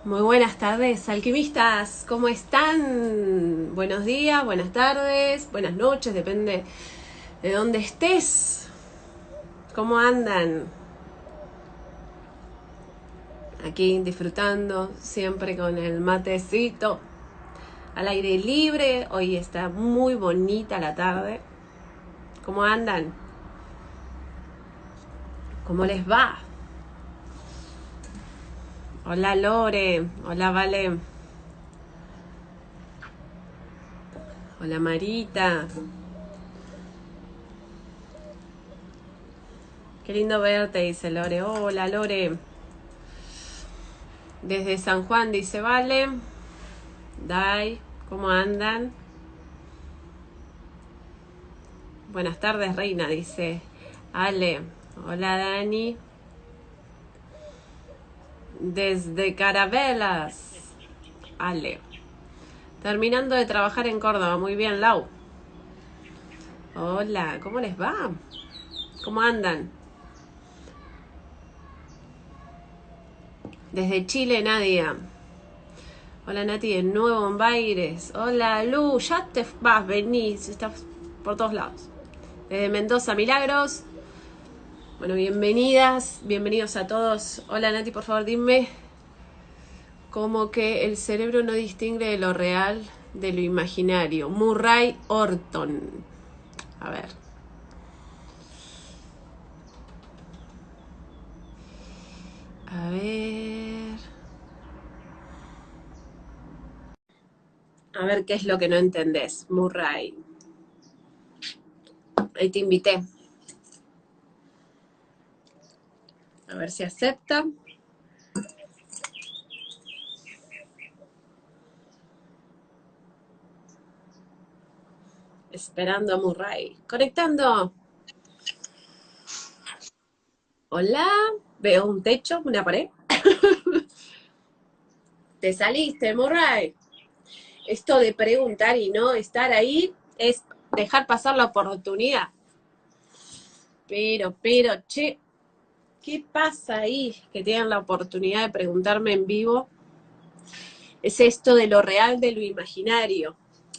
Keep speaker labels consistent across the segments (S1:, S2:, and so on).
S1: Muy buenas tardes, alquimistas, ¿cómo están? Buenos días, buenas tardes, buenas noches, depende de dónde estés. ¿Cómo andan? Aquí disfrutando, siempre con el matecito al aire libre. Hoy está muy bonita la tarde. ¿Cómo andan? ¿Cómo les va? Hola Lore, hola Vale, hola Marita. Qué lindo verte, dice Lore. Hola Lore. Desde San Juan, dice Vale. Dai, ¿cómo andan? Buenas tardes, Reina, dice Ale. Hola Dani. Desde Carabelas. Ale. Terminando de trabajar en Córdoba. Muy bien, Lau. Hola, ¿cómo les va? ¿Cómo andan? Desde Chile, Nadia. Hola Nati, de nuevo en Baires. Hola Lu, ya te vas, venís, estás por todos lados. Desde Mendoza, Milagros. Bueno, bienvenidas, bienvenidos a todos. Hola Nati, por favor dime cómo que el cerebro no distingue de lo real de lo imaginario. Murray Orton. A ver. A ver. A ver qué es lo que no entendés, Murray. Ahí te invité. A ver si acepta. Esperando a Murray. Conectando. Hola. Veo un techo, una pared. Te saliste, Murray. Esto de preguntar y no estar ahí es dejar pasar la oportunidad. Pero, che, ¿qué pasa ahí que tienen la oportunidad de preguntarme en vivo? Es esto de lo real de lo imaginario.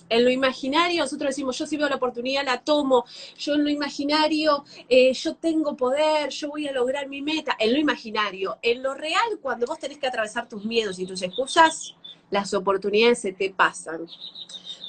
S1: En lo imaginario nosotros decimos, yo si veo la oportunidad la tomo, yo en lo imaginario yo tengo poder, yo voy a lograr mi meta. En lo imaginario, en lo real, cuando vos tenés que atravesar tus miedos y tus excusas, las oportunidades se te pasan.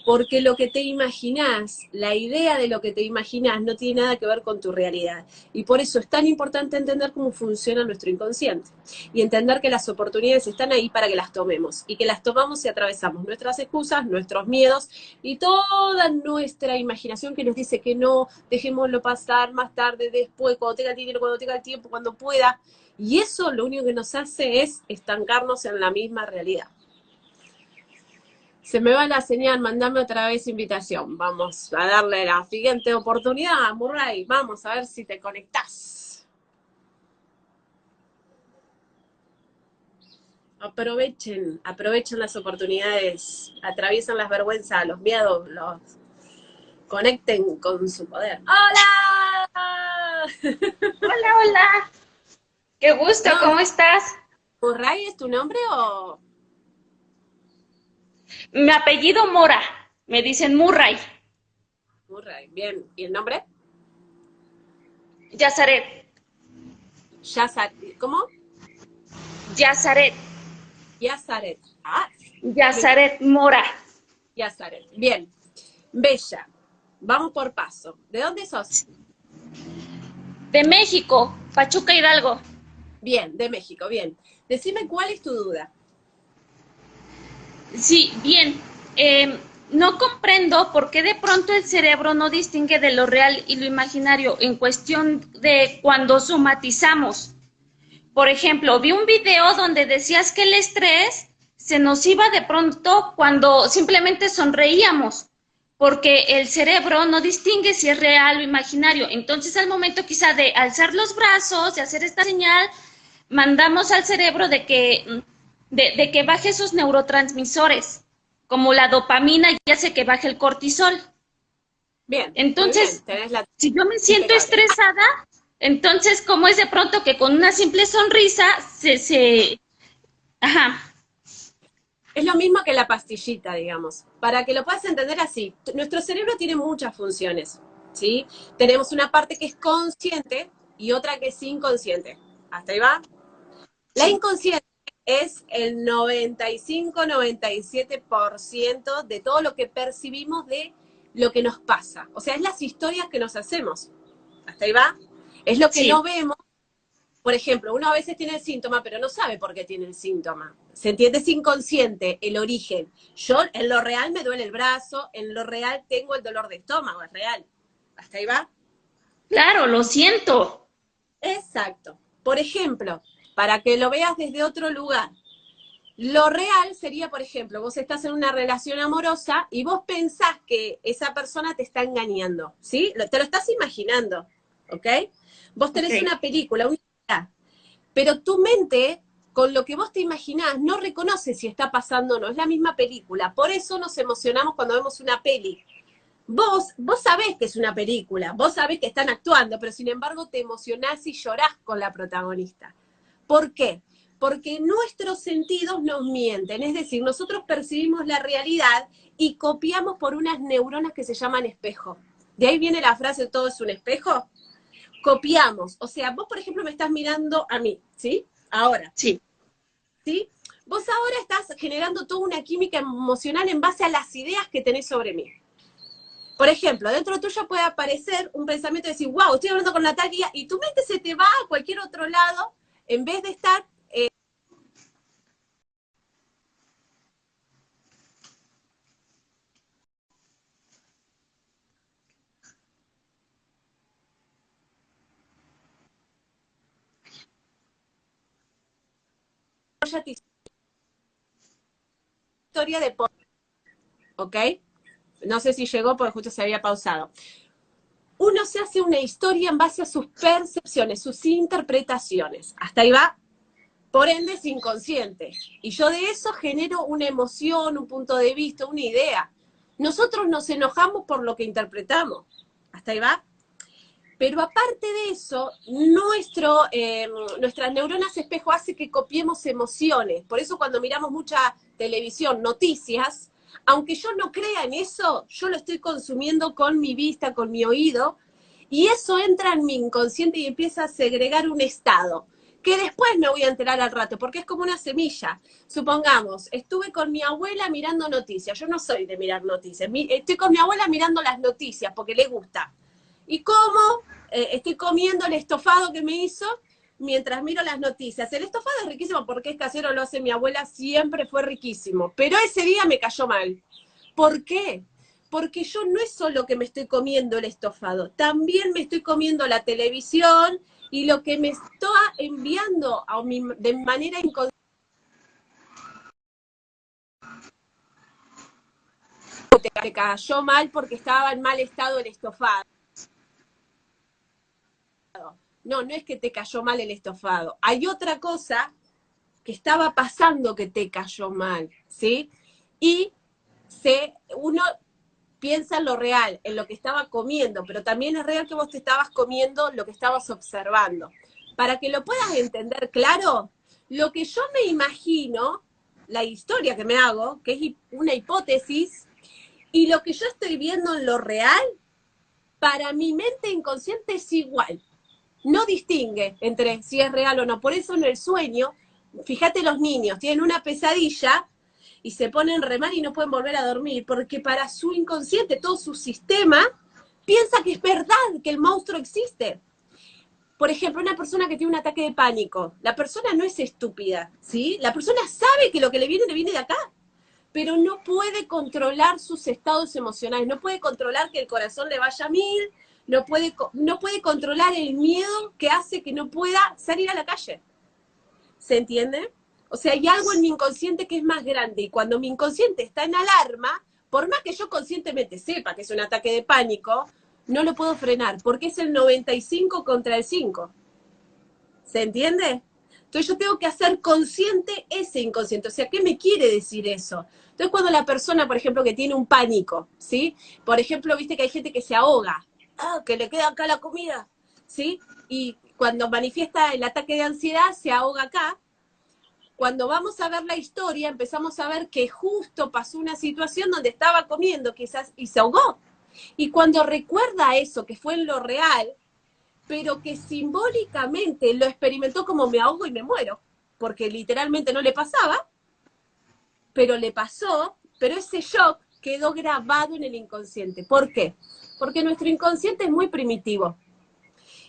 S1: Porque lo que te imaginás, la idea de lo que te imaginás no tiene nada que ver con tu realidad. Y por eso es tan importante entender cómo funciona nuestro inconsciente y entender que las oportunidades están ahí para que las tomemos y que las tomamos y atravesamos nuestras excusas, nuestros miedos y toda nuestra imaginación que nos dice que no, dejémoslo pasar más tarde, después, cuando tenga el dinero, cuando tenga el tiempo, cuando pueda. Y eso lo único que nos hace es estancarnos en la misma realidad. Se me va la señal, mandame otra vez invitación. Vamos a darle la siguiente oportunidad, Murray. Vamos a ver si te conectás. Aprovechen las oportunidades, atraviesen las vergüenzas, los miedos, los conecten con su poder. ¡Hola!
S2: Hola, hola. Qué gusto,
S1: No,
S2: ¿cómo estás?
S1: ¿Murray es tu nombre o
S2: Mi apellido Mora. Me dicen Murray.
S1: Murray? Bien, ¿y el nombre?
S2: Yazaret.
S1: Yazar, ¿cómo?
S2: Yazaret.
S1: Yazaret. Ah, me gusta
S2: Yazaret Mora.
S1: Yazaret. Bien, Bella. Vamos por paso. ¿De dónde sos?
S2: De México, Pachuca Hidalgo.
S1: Bien, de México, bien. Decime cuál es tu duda.
S2: Sí, bien. No comprendo por qué de pronto el cerebro no distingue de lo real y lo imaginario en cuestión de cuando somatizamos. Por ejemplo, vi un video donde decías que el estrés se nos iba de pronto cuando simplemente sonreíamos, porque el cerebro no distingue si es real o imaginario. Entonces, al momento quizá de alzar los brazos, de hacer esta señal, mandamos al cerebro de que baje esos neurotransmisores, como la dopamina y hace que baje el cortisol.
S1: Bien, muy bien.
S2: Entonces,
S1: Tenés la
S2: si yo me siento
S1: impecable.
S2: estresada, entonces, ¿cómo es de pronto que con una simple sonrisa ajá.
S1: Es lo mismo que la pastillita, digamos. Para que lo puedas entender así, nuestro cerebro tiene muchas funciones, ¿sí? Tenemos una parte que es consciente y otra que es inconsciente. ¿Hasta ahí va? La
S2: Sí.
S1: inconsciente es el 95-97% de todo lo que percibimos de lo que nos pasa. O sea, es las historias que nos hacemos. ¿Hasta ahí va? Es lo que no
S2: Sí,
S1: vemos. Por ejemplo, uno a veces tiene el síntoma, pero no sabe por qué tiene el síntoma. ¿Se entiende? Es inconsciente el origen. Yo, en lo real, me duele el brazo, en lo real tengo el dolor de estómago, es real. ¿Hasta ahí va?
S2: claro, lo siento.
S1: Exacto. Por ejemplo, para que lo veas desde otro lugar, lo real sería, por ejemplo, vos estás en una relación amorosa y vos pensás que esa persona te está engañando, ¿sí? Te lo estás imaginando, ¿ok? Vos
S2: Ok.
S1: tenés una película, una idea, pero tu mente, con lo que vos te imaginás, no reconoce si está pasando o no, es la misma película. Por eso nos emocionamos cuando vemos una peli. Vos sabés que es una película, vos sabés que están actuando, pero sin embargo te emocionás y llorás con la protagonista. ¿Por qué? Porque nuestros sentidos nos mienten, es decir, nosotros percibimos la realidad y copiamos por unas neuronas que se llaman espejo. De ahí viene la frase, todo es un espejo. Copiamos, o sea, vos por ejemplo me estás mirando a mí, ¿sí? Ahora,
S2: Sí.
S1: ¿sí? Vos ahora estás generando toda una química emocional en base a las ideas que tenés sobre mí. Por ejemplo, dentro tuyo puede aparecer un pensamiento de decir, wow, estoy hablando con Natalia, y tu mente se te va a cualquier otro lado en vez de estar historia de ¿ok? No sé si llegó porque justo se había pausado. Uno se hace una historia en base a sus percepciones, sus interpretaciones. Hasta ahí va. Por ende es inconsciente. Y yo de eso genero una emoción, un punto de vista, una idea. Nosotros nos enojamos por lo que interpretamos. Hasta ahí va. Pero aparte de eso, nuestras neuronas espejo hace que copiemos emociones. Por eso cuando miramos mucha televisión, noticias, aunque yo no crea en eso, yo lo estoy consumiendo con mi vista, con mi oído, y eso entra en mi inconsciente y empieza a segregar un estado, que después me voy a enterar al rato, porque es como una semilla. Supongamos, estuve con mi abuela mirando noticias, yo no soy de mirar noticias, estoy con mi abuela mirando las noticias porque le gusta. ¿Y cómo? Estoy comiendo el estofado que me hizo mientras miro las noticias. El estofado es riquísimo porque es casero, lo hace mi abuela, siempre fue riquísimo. Pero ese día me cayó mal. ¿Por qué? Porque yo no es solo que me estoy comiendo el estofado, también me estoy comiendo la televisión y lo que me está enviando de manera inconsciente te cayó mal porque estaba en mal estado el estofado. No, no es que te cayó mal el estofado. Hay otra cosa que estaba pasando que te cayó mal, ¿sí? Y uno piensa en lo real, en lo que estaba comiendo, pero también es real que vos te estabas comiendo lo que estabas observando. Para que lo puedas entender claro, lo que yo me imagino, la historia que me hago, que es una hipótesis, y lo que yo estoy viendo en lo real, para mi mente inconsciente es igual. No distingue entre si es real o no. Por eso en el sueño, fíjate los niños, tienen una pesadilla y se ponen re mal y no pueden volver a dormir, porque para su inconsciente, todo su sistema, piensa que es verdad, que el monstruo existe. Por ejemplo, una persona que tiene un ataque de pánico, la persona no es estúpida, ¿sí? La persona sabe que lo que le viene de acá, pero no puede controlar sus estados emocionales, no puede controlar que el corazón le vaya a mil, no puede controlar el miedo que hace que no pueda salir a la calle. ¿Se entiende? O sea, hay algo en mi inconsciente que es más grande y cuando mi inconsciente está en alarma, por más que yo conscientemente sepa que es un ataque de pánico, no lo puedo frenar porque es el 95 contra el 5. ¿Se entiende? Entonces yo tengo que hacer consciente ese inconsciente. O sea, ¿qué me quiere decir eso? Entonces cuando la persona, por ejemplo, que tiene un pánico, ¿sí? Por ejemplo, viste que hay gente que se ahoga, que le queda acá la comida, ¿sí? Y cuando manifiesta el ataque de ansiedad, se ahoga acá. cuando vamos a ver la historia, empezamos a ver que justo pasó una situación donde estaba comiendo quizás y se ahogó. Y cuando recuerda eso, que fue en lo real, pero que simbólicamente lo experimentó como me ahogo y me muero, porque literalmente no le pasaba, pero le pasó, pero ese shock quedó grabado en el inconsciente. ¿Por qué? Porque nuestro inconsciente es muy primitivo.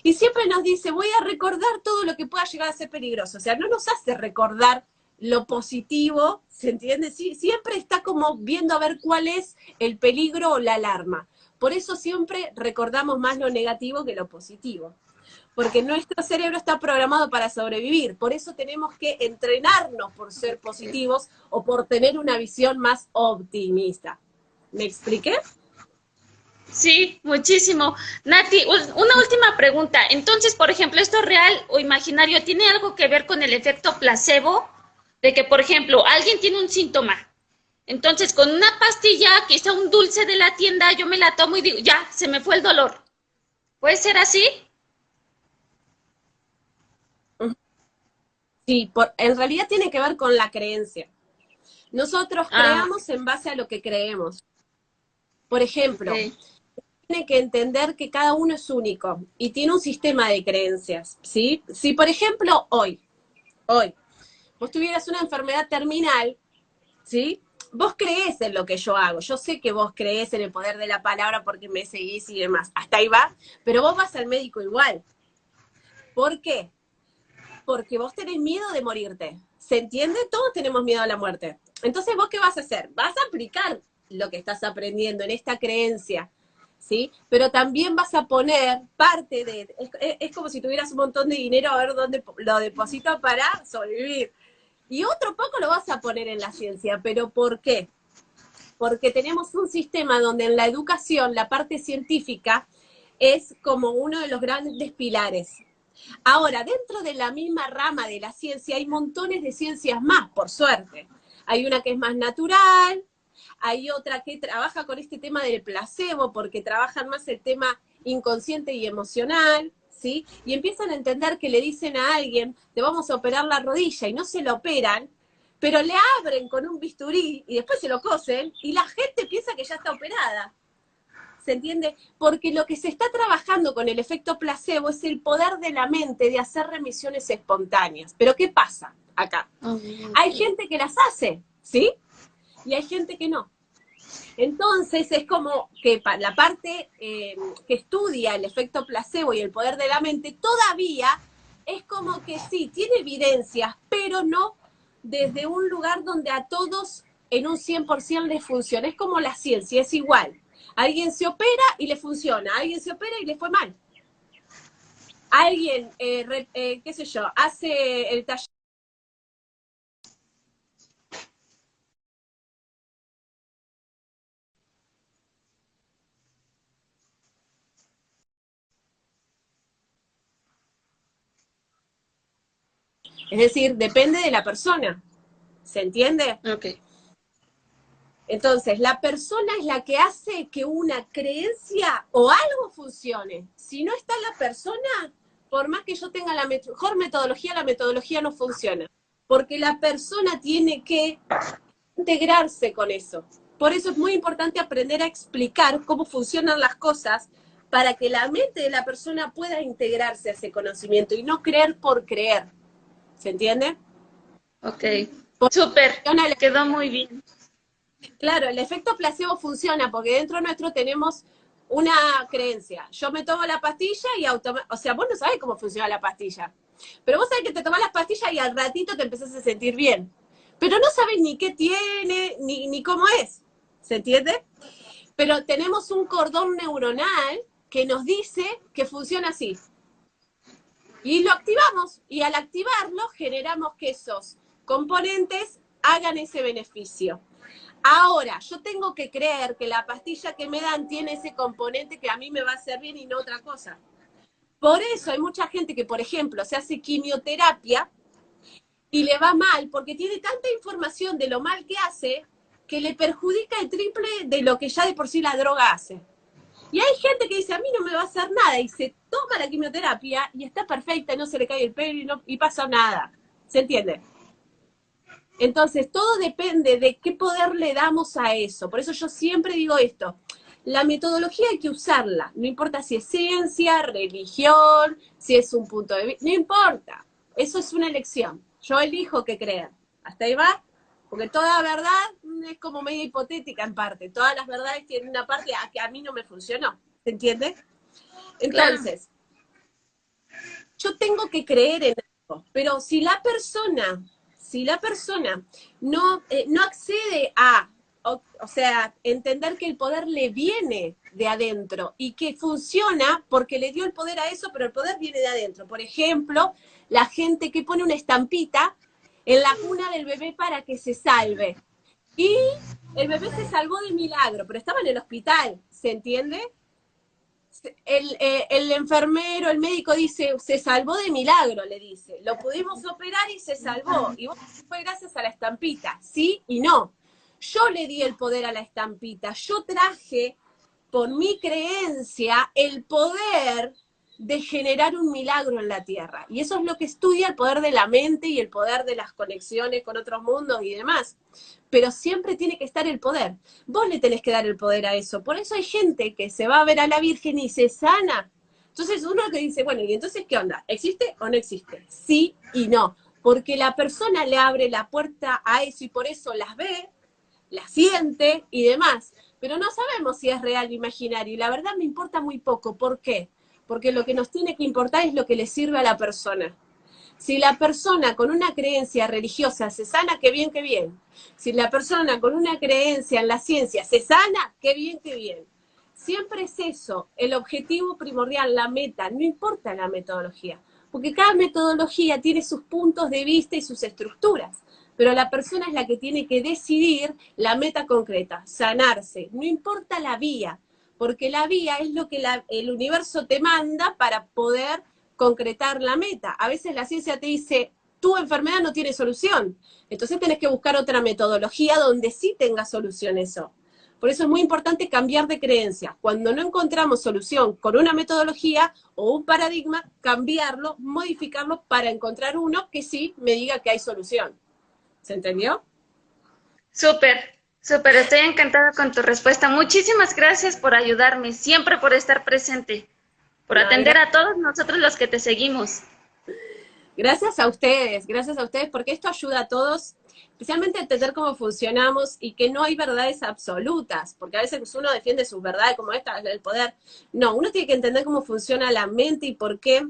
S1: Y siempre nos dice, voy a recordar todo lo que pueda llegar a ser peligroso. O sea, no nos hace recordar lo positivo, ¿se entiende? Sí, siempre está como viendo a ver cuál es el peligro o la alarma. Por eso siempre recordamos más lo negativo que lo positivo. Porque nuestro cerebro está programado para sobrevivir. Por eso tenemos que entrenarnos por ser positivos o por tener una visión más optimista. ¿Me expliqué?
S2: Sí, muchísimo. Nati, una última pregunta. Entonces, por ejemplo, ¿esto real o imaginario tiene algo que ver con el efecto placebo? De que, por ejemplo, alguien tiene un síntoma. Entonces, con una pastilla, quizá un dulce de la tienda, yo me la tomo y digo, ya, se me fue el dolor. ¿Puede ser así?
S1: Sí, en realidad tiene que ver con la creencia. Nosotros
S2: Ah,
S1: creamos en base a lo que creemos. Por ejemplo,
S2: ok.
S1: tiene que entender que cada uno es único y tiene un sistema de creencias, ¿sí? Si, por ejemplo, hoy, vos tuvieras una enfermedad terminal, ¿sí? Vos creés en lo que yo hago. Yo sé que vos creés en el poder de la palabra porque me seguís y demás. Hasta ahí va. Pero vos vas al médico igual. ¿Por qué? Porque vos tenés miedo de morirte. ¿Se entiende? Todos tenemos miedo a la muerte. Entonces, ¿vos qué vas a hacer? Vas a aplicar lo que estás aprendiendo en esta creencia, ¿sí? Pero también vas a poner parte de... Es como si tuvieras un montón de dinero a ver dónde lo deposito para sobrevivir. Y otro poco lo vas a poner en la ciencia. ¿Pero por qué? Porque tenemos un sistema donde en la educación la parte científica es como uno de los grandes pilares. Ahora, dentro de la misma rama de la ciencia hay montones de ciencias más, por suerte. Hay una que es más natural, hay otra que trabaja con este tema del placebo, porque trabajan más el tema inconsciente y emocional, ¿sí? Y empiezan a entender que le dicen a alguien, te vamos a operar la rodilla, y no se lo operan, pero le abren con un bisturí y después se lo cosen, y la gente piensa que ya está operada. ¿Se entiende? Porque lo que se está trabajando con el efecto placebo es el poder de la mente de hacer remisiones espontáneas. Pero ¿qué pasa acá? Hay
S2: Okay.
S1: gente que las hace, ¿sí? Y hay gente que no. Entonces es como que la parte que estudia el efecto placebo y el poder de la mente todavía es como que sí, tiene evidencias, pero no desde un lugar donde a todos en un 100% les funciona. Es como la ciencia, es igual. Alguien se opera y le funciona, alguien se opera y le fue mal. Alguien, qué sé yo, hace el taller. Es decir, depende de la persona. ¿Se entiende?
S2: Ok.
S1: Entonces, la persona es la que hace que una creencia o algo funcione. Si no está la persona, por más que yo tenga la mejor metodología, la metodología no funciona. Porque la persona tiene que integrarse con eso. Por eso es muy importante aprender a explicar cómo funcionan las cosas para que la mente de la persona pueda integrarse a ese conocimiento y no creer por creer. ¿Se entiende?
S2: Ok.
S1: Porque
S2: Súper.
S1: funciona
S2: Quedó muy bien.
S1: claro, el efecto placebo funciona porque dentro nuestro tenemos una creencia. Yo me tomo la pastilla y automáticamente, o sea, vos no sabés cómo funciona la pastilla, pero vos sabés que te tomás las pastillas y al ratito te empezás a sentir bien. Pero no sabés ni qué tiene, ni cómo es. ¿Se entiende? Pero tenemos un cordón neuronal que nos dice que funciona así. Y lo activamos, y al activarlo generamos que esos componentes hagan ese beneficio. Ahora, yo tengo que creer que la pastilla que me dan tiene ese componente que a mí me va a hacer bien y no otra cosa. Por eso hay mucha gente que, por ejemplo, se hace quimioterapia y le va mal porque tiene tanta información de lo mal que hace que le perjudica el triple de lo que ya de por sí la droga hace. Y hay gente que dice, a mí no me va a hacer nada, y se toma la quimioterapia y está perfecta, y no se le cae el pelo y, no, y pasa nada. ¿Se entiende? Entonces, todo depende de qué poder le damos a eso. Por eso yo siempre digo esto. La metodología hay que usarla. No importa si es ciencia, religión, si es un punto de vista. No importa. Eso es una elección. Yo elijo qué creer. Hasta ahí va. Porque toda verdad es como medio hipotética en parte. Todas las verdades tienen una parte que a mí no me funcionó. ¿Se entiende?
S2: Claro.
S1: Entonces, yo tengo que creer en algo, pero si la persona no accede a, o sea, entender que el poder le viene de adentro y que funciona porque le dio el poder a eso, pero el poder viene de adentro. Por ejemplo, la gente que pone una estampita en la cuna del bebé para que se salve. Y el bebé se salvó de milagro, pero estaba en el hospital, ¿se entiende? El enfermero, el médico dice, se salvó de milagro, le dice. Lo pudimos operar y se salvó. Y vos fue gracias a la estampita, sí y no. Yo le di el poder a la estampita. Yo traje, por mi creencia, el poder de generar un milagro en la Tierra. Y eso es lo que estudia el poder de la mente y el poder de las conexiones con otros mundos y demás. Pero siempre tiene que estar el poder. Vos le tenés que dar el poder a eso. Por eso hay gente que se va a ver a la Virgen y se sana. Entonces uno que dice, bueno, ¿y entonces qué onda? ¿Existe o no existe? Sí y no. Porque la persona le abre la puerta a eso y por eso las ve, las siente y demás. Pero no sabemos si es real o imaginario. Y la verdad me importa muy poco. ¿Por qué? Porque lo que nos tiene que importar es lo que le sirve a la persona. Si la persona con una creencia religiosa se sana, qué bien, qué bien. Si la persona con una creencia en la ciencia se sana, qué bien, qué bien. Siempre es eso, el objetivo primordial, la meta, no importa la metodología, porque cada metodología tiene sus puntos de vista y sus estructuras, pero la persona es la que tiene que decidir la meta concreta, sanarse, no importa la vía, porque la vía es lo que el universo te manda para poder concretar la meta. A veces la ciencia te dice, tu enfermedad no tiene solución, entonces tenés que buscar otra metodología donde sí tenga solución eso. Por eso es muy importante cambiar de creencia. Cuando no encontramos solución con una metodología o un paradigma, cambiarlo, modificarlo para encontrar uno que sí me diga que hay solución. ¿Se entendió?
S2: Súper, súper, estoy encantada con tu respuesta. Muchísimas gracias por ayudarme, siempre por estar presente, por
S1: No,
S2: atender a todos nosotros los que te seguimos.
S1: gracias a ustedes, porque esto ayuda a todos, especialmente a entender cómo funcionamos y que no hay verdades absolutas, porque a veces uno defiende sus verdades como esta, el poder. No, uno tiene que entender cómo funciona la mente y por qué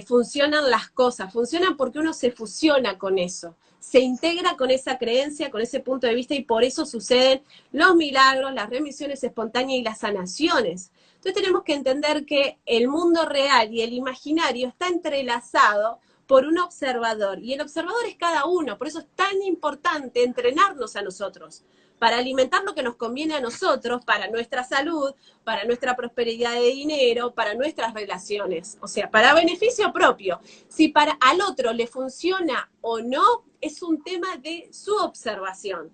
S1: funcionan las cosas. Funcionan porque uno se fusiona con eso, se integra con esa creencia, con ese punto de vista y por eso suceden los milagros, las remisiones espontáneas y las sanaciones. Entonces tenemos que entender que el mundo real y el imaginario está entrelazado por un observador, y el observador es cada uno, por eso es tan importante entrenarnos a nosotros, para alimentar lo que nos conviene a nosotros, para nuestra salud, para nuestra prosperidad de dinero, para nuestras relaciones, o sea, para beneficio propio. Si para al otro le funciona o no, es un tema de su observación.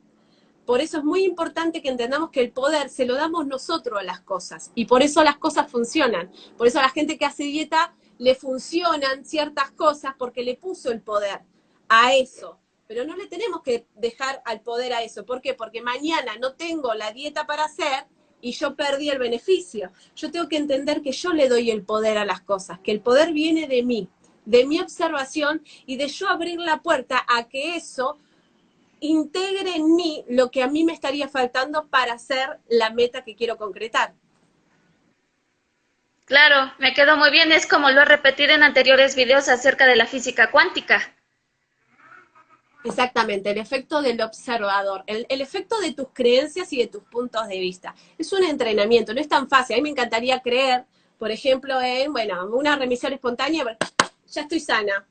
S1: Por eso es muy importante que entendamos que el poder se lo damos nosotros a las cosas, y por eso las cosas funcionan. Por eso a la gente que hace dieta le funcionan ciertas cosas porque le puso el poder a eso. Pero no le tenemos que dejar al poder a eso. ¿Por qué? Porque mañana no tengo la dieta para hacer y yo perdí el beneficio. Yo tengo que entender que yo le doy el poder a las cosas, que el poder viene de mi observación y de yo abrir la puerta a que eso integre en mí lo que a mí me estaría faltando para hacer la meta que quiero concretar.
S2: Claro, me quedó muy bien, es como lo he repetido en anteriores videos acerca de la física cuántica.
S1: Exactamente, el efecto del observador, el efecto de tus creencias y de tus puntos de vista. Es un entrenamiento, no es tan fácil. A mí me encantaría creer, por ejemplo, en, bueno, una remisión espontánea, ya estoy sana.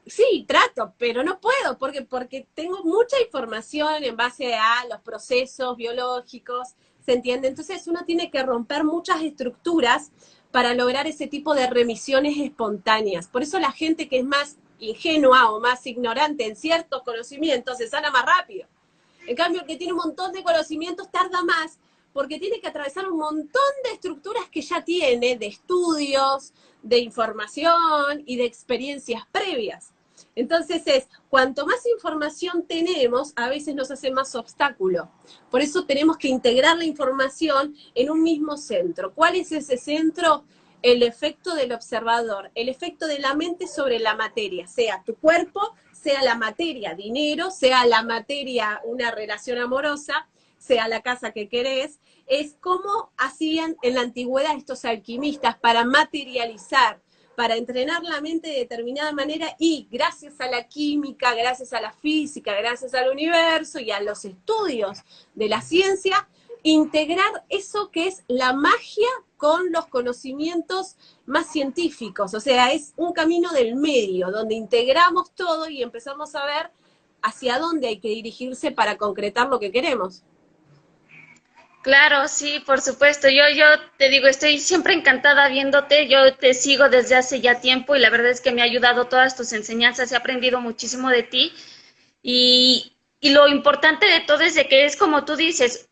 S1: Sí, trato, pero no puedo, porque tengo mucha información en base a los procesos biológicos, ¿se entiende? Entonces uno tiene que romper muchas estructuras para lograr ese tipo de remisiones espontáneas. Por eso la gente que es más ingenua o más ignorante en ciertos conocimientos se sana más rápido. En cambio, el que tiene un montón de conocimientos tarda más porque tiene que atravesar un montón de estructuras que ya tiene, de estudios, de información y de experiencias previas. Entonces cuanto más información tenemos, a veces nos hace más obstáculo. Por eso tenemos que integrar la información en un mismo centro. ¿Cuál es ese centro? El efecto del observador, el efecto de la mente sobre la materia, sea tu cuerpo, sea la materia, dinero, sea la materia, una relación amorosa, sea la casa que querés. Es como hacían en la antigüedad estos alquimistas para materializar, para entrenar la mente de determinada manera y gracias a la química, gracias a la física, gracias al universo y a los estudios de la ciencia, integrar eso que es la magia con los conocimientos más científicos. O sea, es un camino del medio, donde integramos todo y empezamos a ver hacia dónde hay que dirigirse para concretar lo que queremos.
S2: Claro, sí, por supuesto. Yo te digo, estoy siempre encantada viéndote. Yo te sigo desde hace ya tiempo y la verdad es que me ha ayudado todas tus enseñanzas. He aprendido muchísimo de ti. Y lo importante de todo es de que es como tú dices,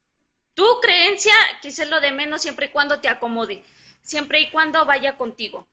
S2: tu creencia quizás es lo de menos siempre y cuando te acomode, siempre y cuando vaya contigo.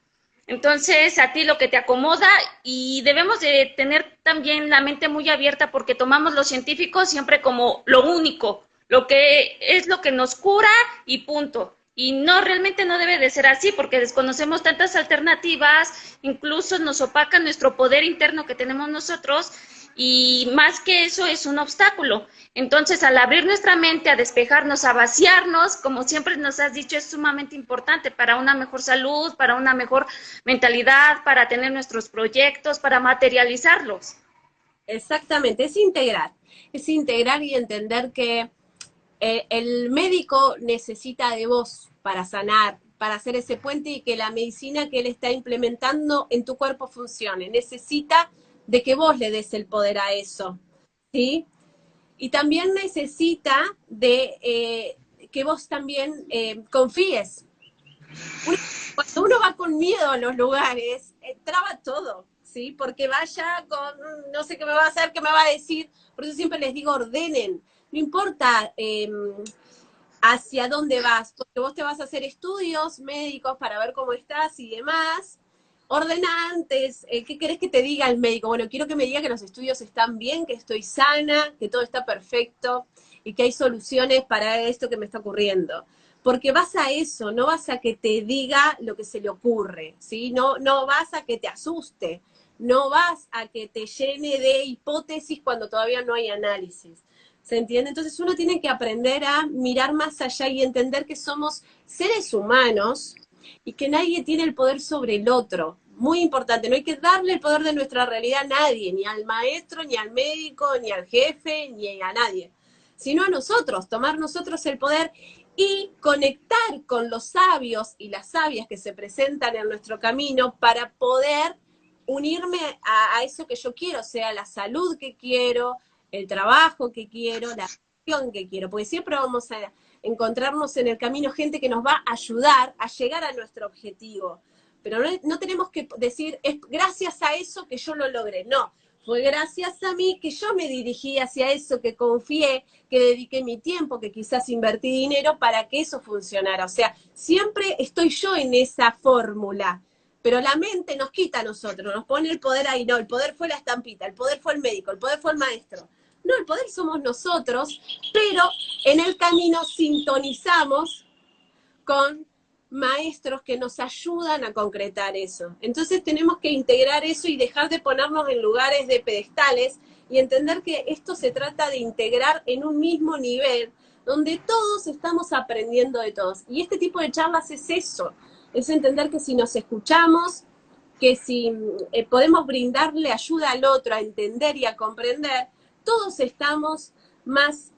S2: Entonces, a ti lo que te acomoda y debemos de tener también la mente muy abierta porque tomamos los científicos siempre como lo único, lo que es lo que nos cura y punto. Y no, realmente no debe de ser así porque desconocemos tantas alternativas, incluso nos opaca nuestro poder interno que tenemos nosotros y más que eso es un obstáculo. Entonces, al abrir nuestra mente, a despejarnos, a vaciarnos, como siempre nos has dicho, es sumamente importante para una mejor salud, para una mejor mentalidad, para tener nuestros proyectos, para materializarlos.
S1: Exactamente, es integrar y entender que el médico necesita de vos para sanar, para hacer ese puente y que la medicina que él está implementando en tu cuerpo funcione. Necesita de que vos le des el poder a eso, ¿sí? Y también necesita de que vos también confíes. Cuando uno va con miedo a los lugares, traba todo, ¿sí? Porque vaya con, no sé qué me va a hacer, qué me va a decir. Por eso siempre les digo, ordenen. No importa hacia dónde vas, porque vos te vas a hacer estudios médicos para ver cómo estás y demás. Ordena antes, ¿qué querés que te diga el médico? Bueno, quiero que me diga que los estudios están bien, que estoy sana, que todo está perfecto y que hay soluciones para esto que me está ocurriendo. Porque vas a eso, no vas a que te diga lo que se le ocurre, ¿sí? No vas a que te asuste, no vas a que te llene de hipótesis cuando todavía no hay análisis. ¿Se entiende? Entonces uno tiene que aprender a mirar más allá y entender que somos seres humanos y que nadie tiene el poder sobre el otro. Muy importante, no hay que darle el poder de nuestra realidad a nadie, ni al maestro, ni al médico, ni al jefe, ni a nadie, sino a nosotros, tomar nosotros el poder y conectar con los sabios y las sabias que se presentan en nuestro camino para poder unirme a eso que yo quiero, sea la salud que quiero, el trabajo que quiero, la acción que quiero, porque siempre vamos a encontrarnos en el camino gente que nos va a ayudar a llegar a nuestro objetivo. Pero no tenemos que decir, es gracias a eso que yo lo logré. No, fue gracias a mí que yo me dirigí hacia eso, que confié, que dediqué mi tiempo, que quizás invertí dinero para que eso funcionara. O sea, siempre estoy yo en esa fórmula. Pero la mente nos quita a nosotros, nos pone el poder ahí. No, el poder fue la estampita, el poder fue el médico, el poder fue el maestro. No, el poder somos nosotros, pero en el camino sintonizamos con maestros que nos ayudan a concretar eso. Entonces tenemos que integrar eso y dejar de ponernos en lugares de pedestales y entender que esto se trata de integrar en un mismo nivel, donde todos estamos aprendiendo de todos. Y este tipo de charlas es eso, es entender que si nos escuchamos, que si podemos brindarle ayuda al otro a entender y a comprender, todos estamos más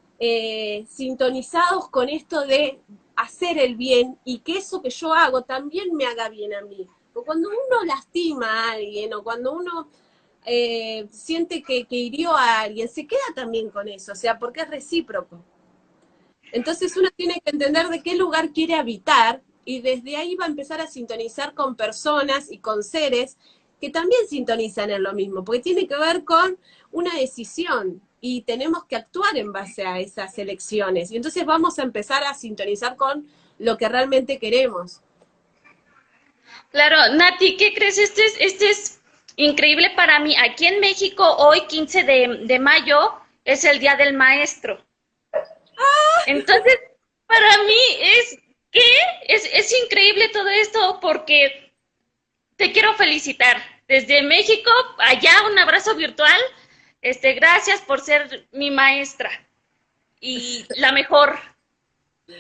S1: sintonizados con esto de hacer el bien y que eso que yo hago también me haga bien a mí. O cuando uno lastima a alguien o cuando uno siente que hirió a alguien, se queda también con eso, o sea, porque es recíproco. Entonces uno tiene que entender de qué lugar quiere habitar y desde ahí va a empezar a sintonizar con personas y con seres que también sintonizan en lo mismo, porque tiene que ver con una decisión y tenemos que actuar en base a esas elecciones. Y entonces vamos a empezar a sintonizar con lo que realmente queremos.
S2: Claro, Nati, ¿qué crees? increíble para mí. Aquí en México, hoy 15 de mayo, es el Día del Maestro. Entonces, para mí ¿qué? Es increíble todo esto porque te quiero felicitar. Desde México, allá, un abrazo virtual. Gracias por ser mi maestra y la mejor.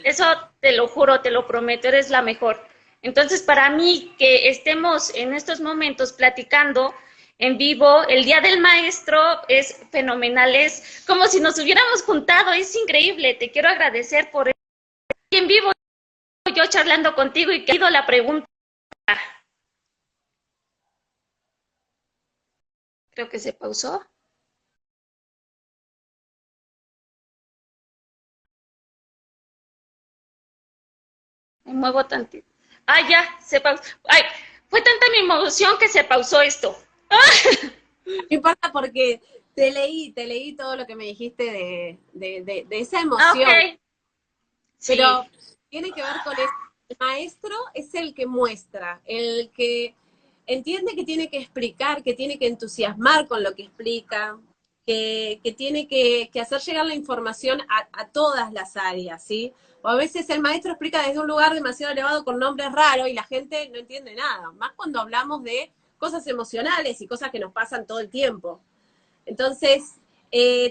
S2: Eso te lo juro, te lo prometo, eres la mejor. Entonces, para mí, que estemos en estos momentos platicando en vivo, el Día del Maestro es fenomenal, es como si nos hubiéramos juntado, es increíble. Te quiero agradecer por estar en vivo, yo charlando contigo y que ha ido la pregunta. Creo que se pausó. Me muevo tantito. Ah, ya, se pausó. Ay, fue tanta mi emoción que se pausó esto.
S1: No importa porque te leí todo lo que me dijiste de esa emoción,
S2: Ok,
S1: pero
S2: sí.
S1: tiene que ver con eso. El maestro es el que muestra, el que entiende que tiene que explicar, que tiene que entusiasmar con lo que explica, que tiene que hacer llegar la información a todas las áreas, ¿sí? O a veces el maestro explica desde un lugar demasiado elevado con nombres raros y la gente no entiende nada, más cuando hablamos de cosas emocionales y cosas que nos pasan todo el tiempo. Entonces,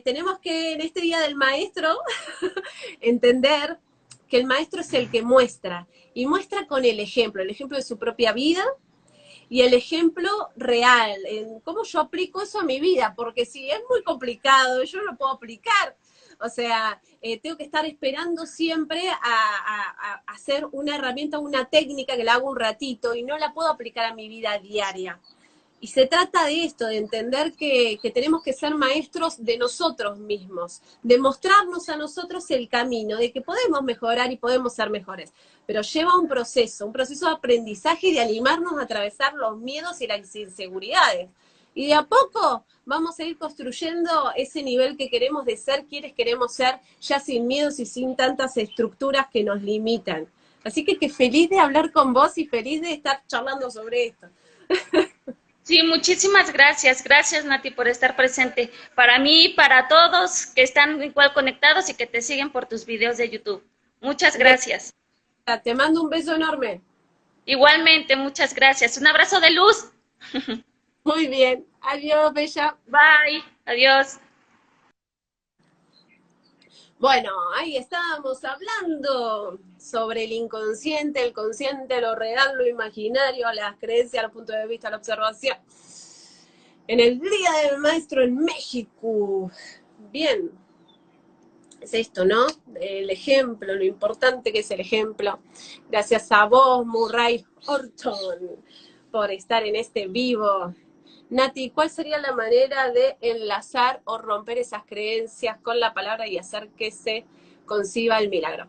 S1: tenemos que en este Día del Maestro entender que el maestro es el que muestra, y muestra con el ejemplo de su propia vida y el ejemplo real, en cómo yo aplico eso a mi vida, porque si es muy complicado, yo no lo puedo aplicar. O sea, tengo que estar esperando siempre a hacer una herramienta, una técnica que la hago un ratito y no la puedo aplicar a mi vida diaria. Y se trata de esto, de entender que tenemos que ser maestros de nosotros mismos, de mostrarnos a nosotros el camino, de que podemos mejorar y podemos ser mejores. Pero lleva un proceso de aprendizaje y de animarnos a atravesar los miedos y las inseguridades. Y de a poco vamos a ir construyendo ese nivel que queremos de ser, quienes queremos ser, ya sin miedos y sin tantas estructuras que nos limitan. Así que feliz de hablar con vos y feliz de estar charlando sobre esto.
S2: Sí, muchísimas gracias. Gracias, Nati, por estar presente. Para mí y para todos que están igual conectados y que te siguen por tus videos de YouTube. Muchas gracias.
S1: Te mando un beso enorme.
S2: Igualmente, muchas gracias. Un abrazo de luz.
S1: Muy bien. Adiós, Bella.
S2: Bye. Adiós.
S1: Bueno, ahí estábamos hablando sobre el inconsciente, el consciente, lo real, lo imaginario, las creencias, los puntos de vista, la observación. En el Día del Maestro en México. Bien, es esto, ¿no? El ejemplo, lo importante que es el ejemplo. Gracias a vos, Murray Horton, por estar en este vivo. Nati, ¿cuál sería la manera de enlazar o romper esas creencias con la palabra y hacer que se conciba el milagro?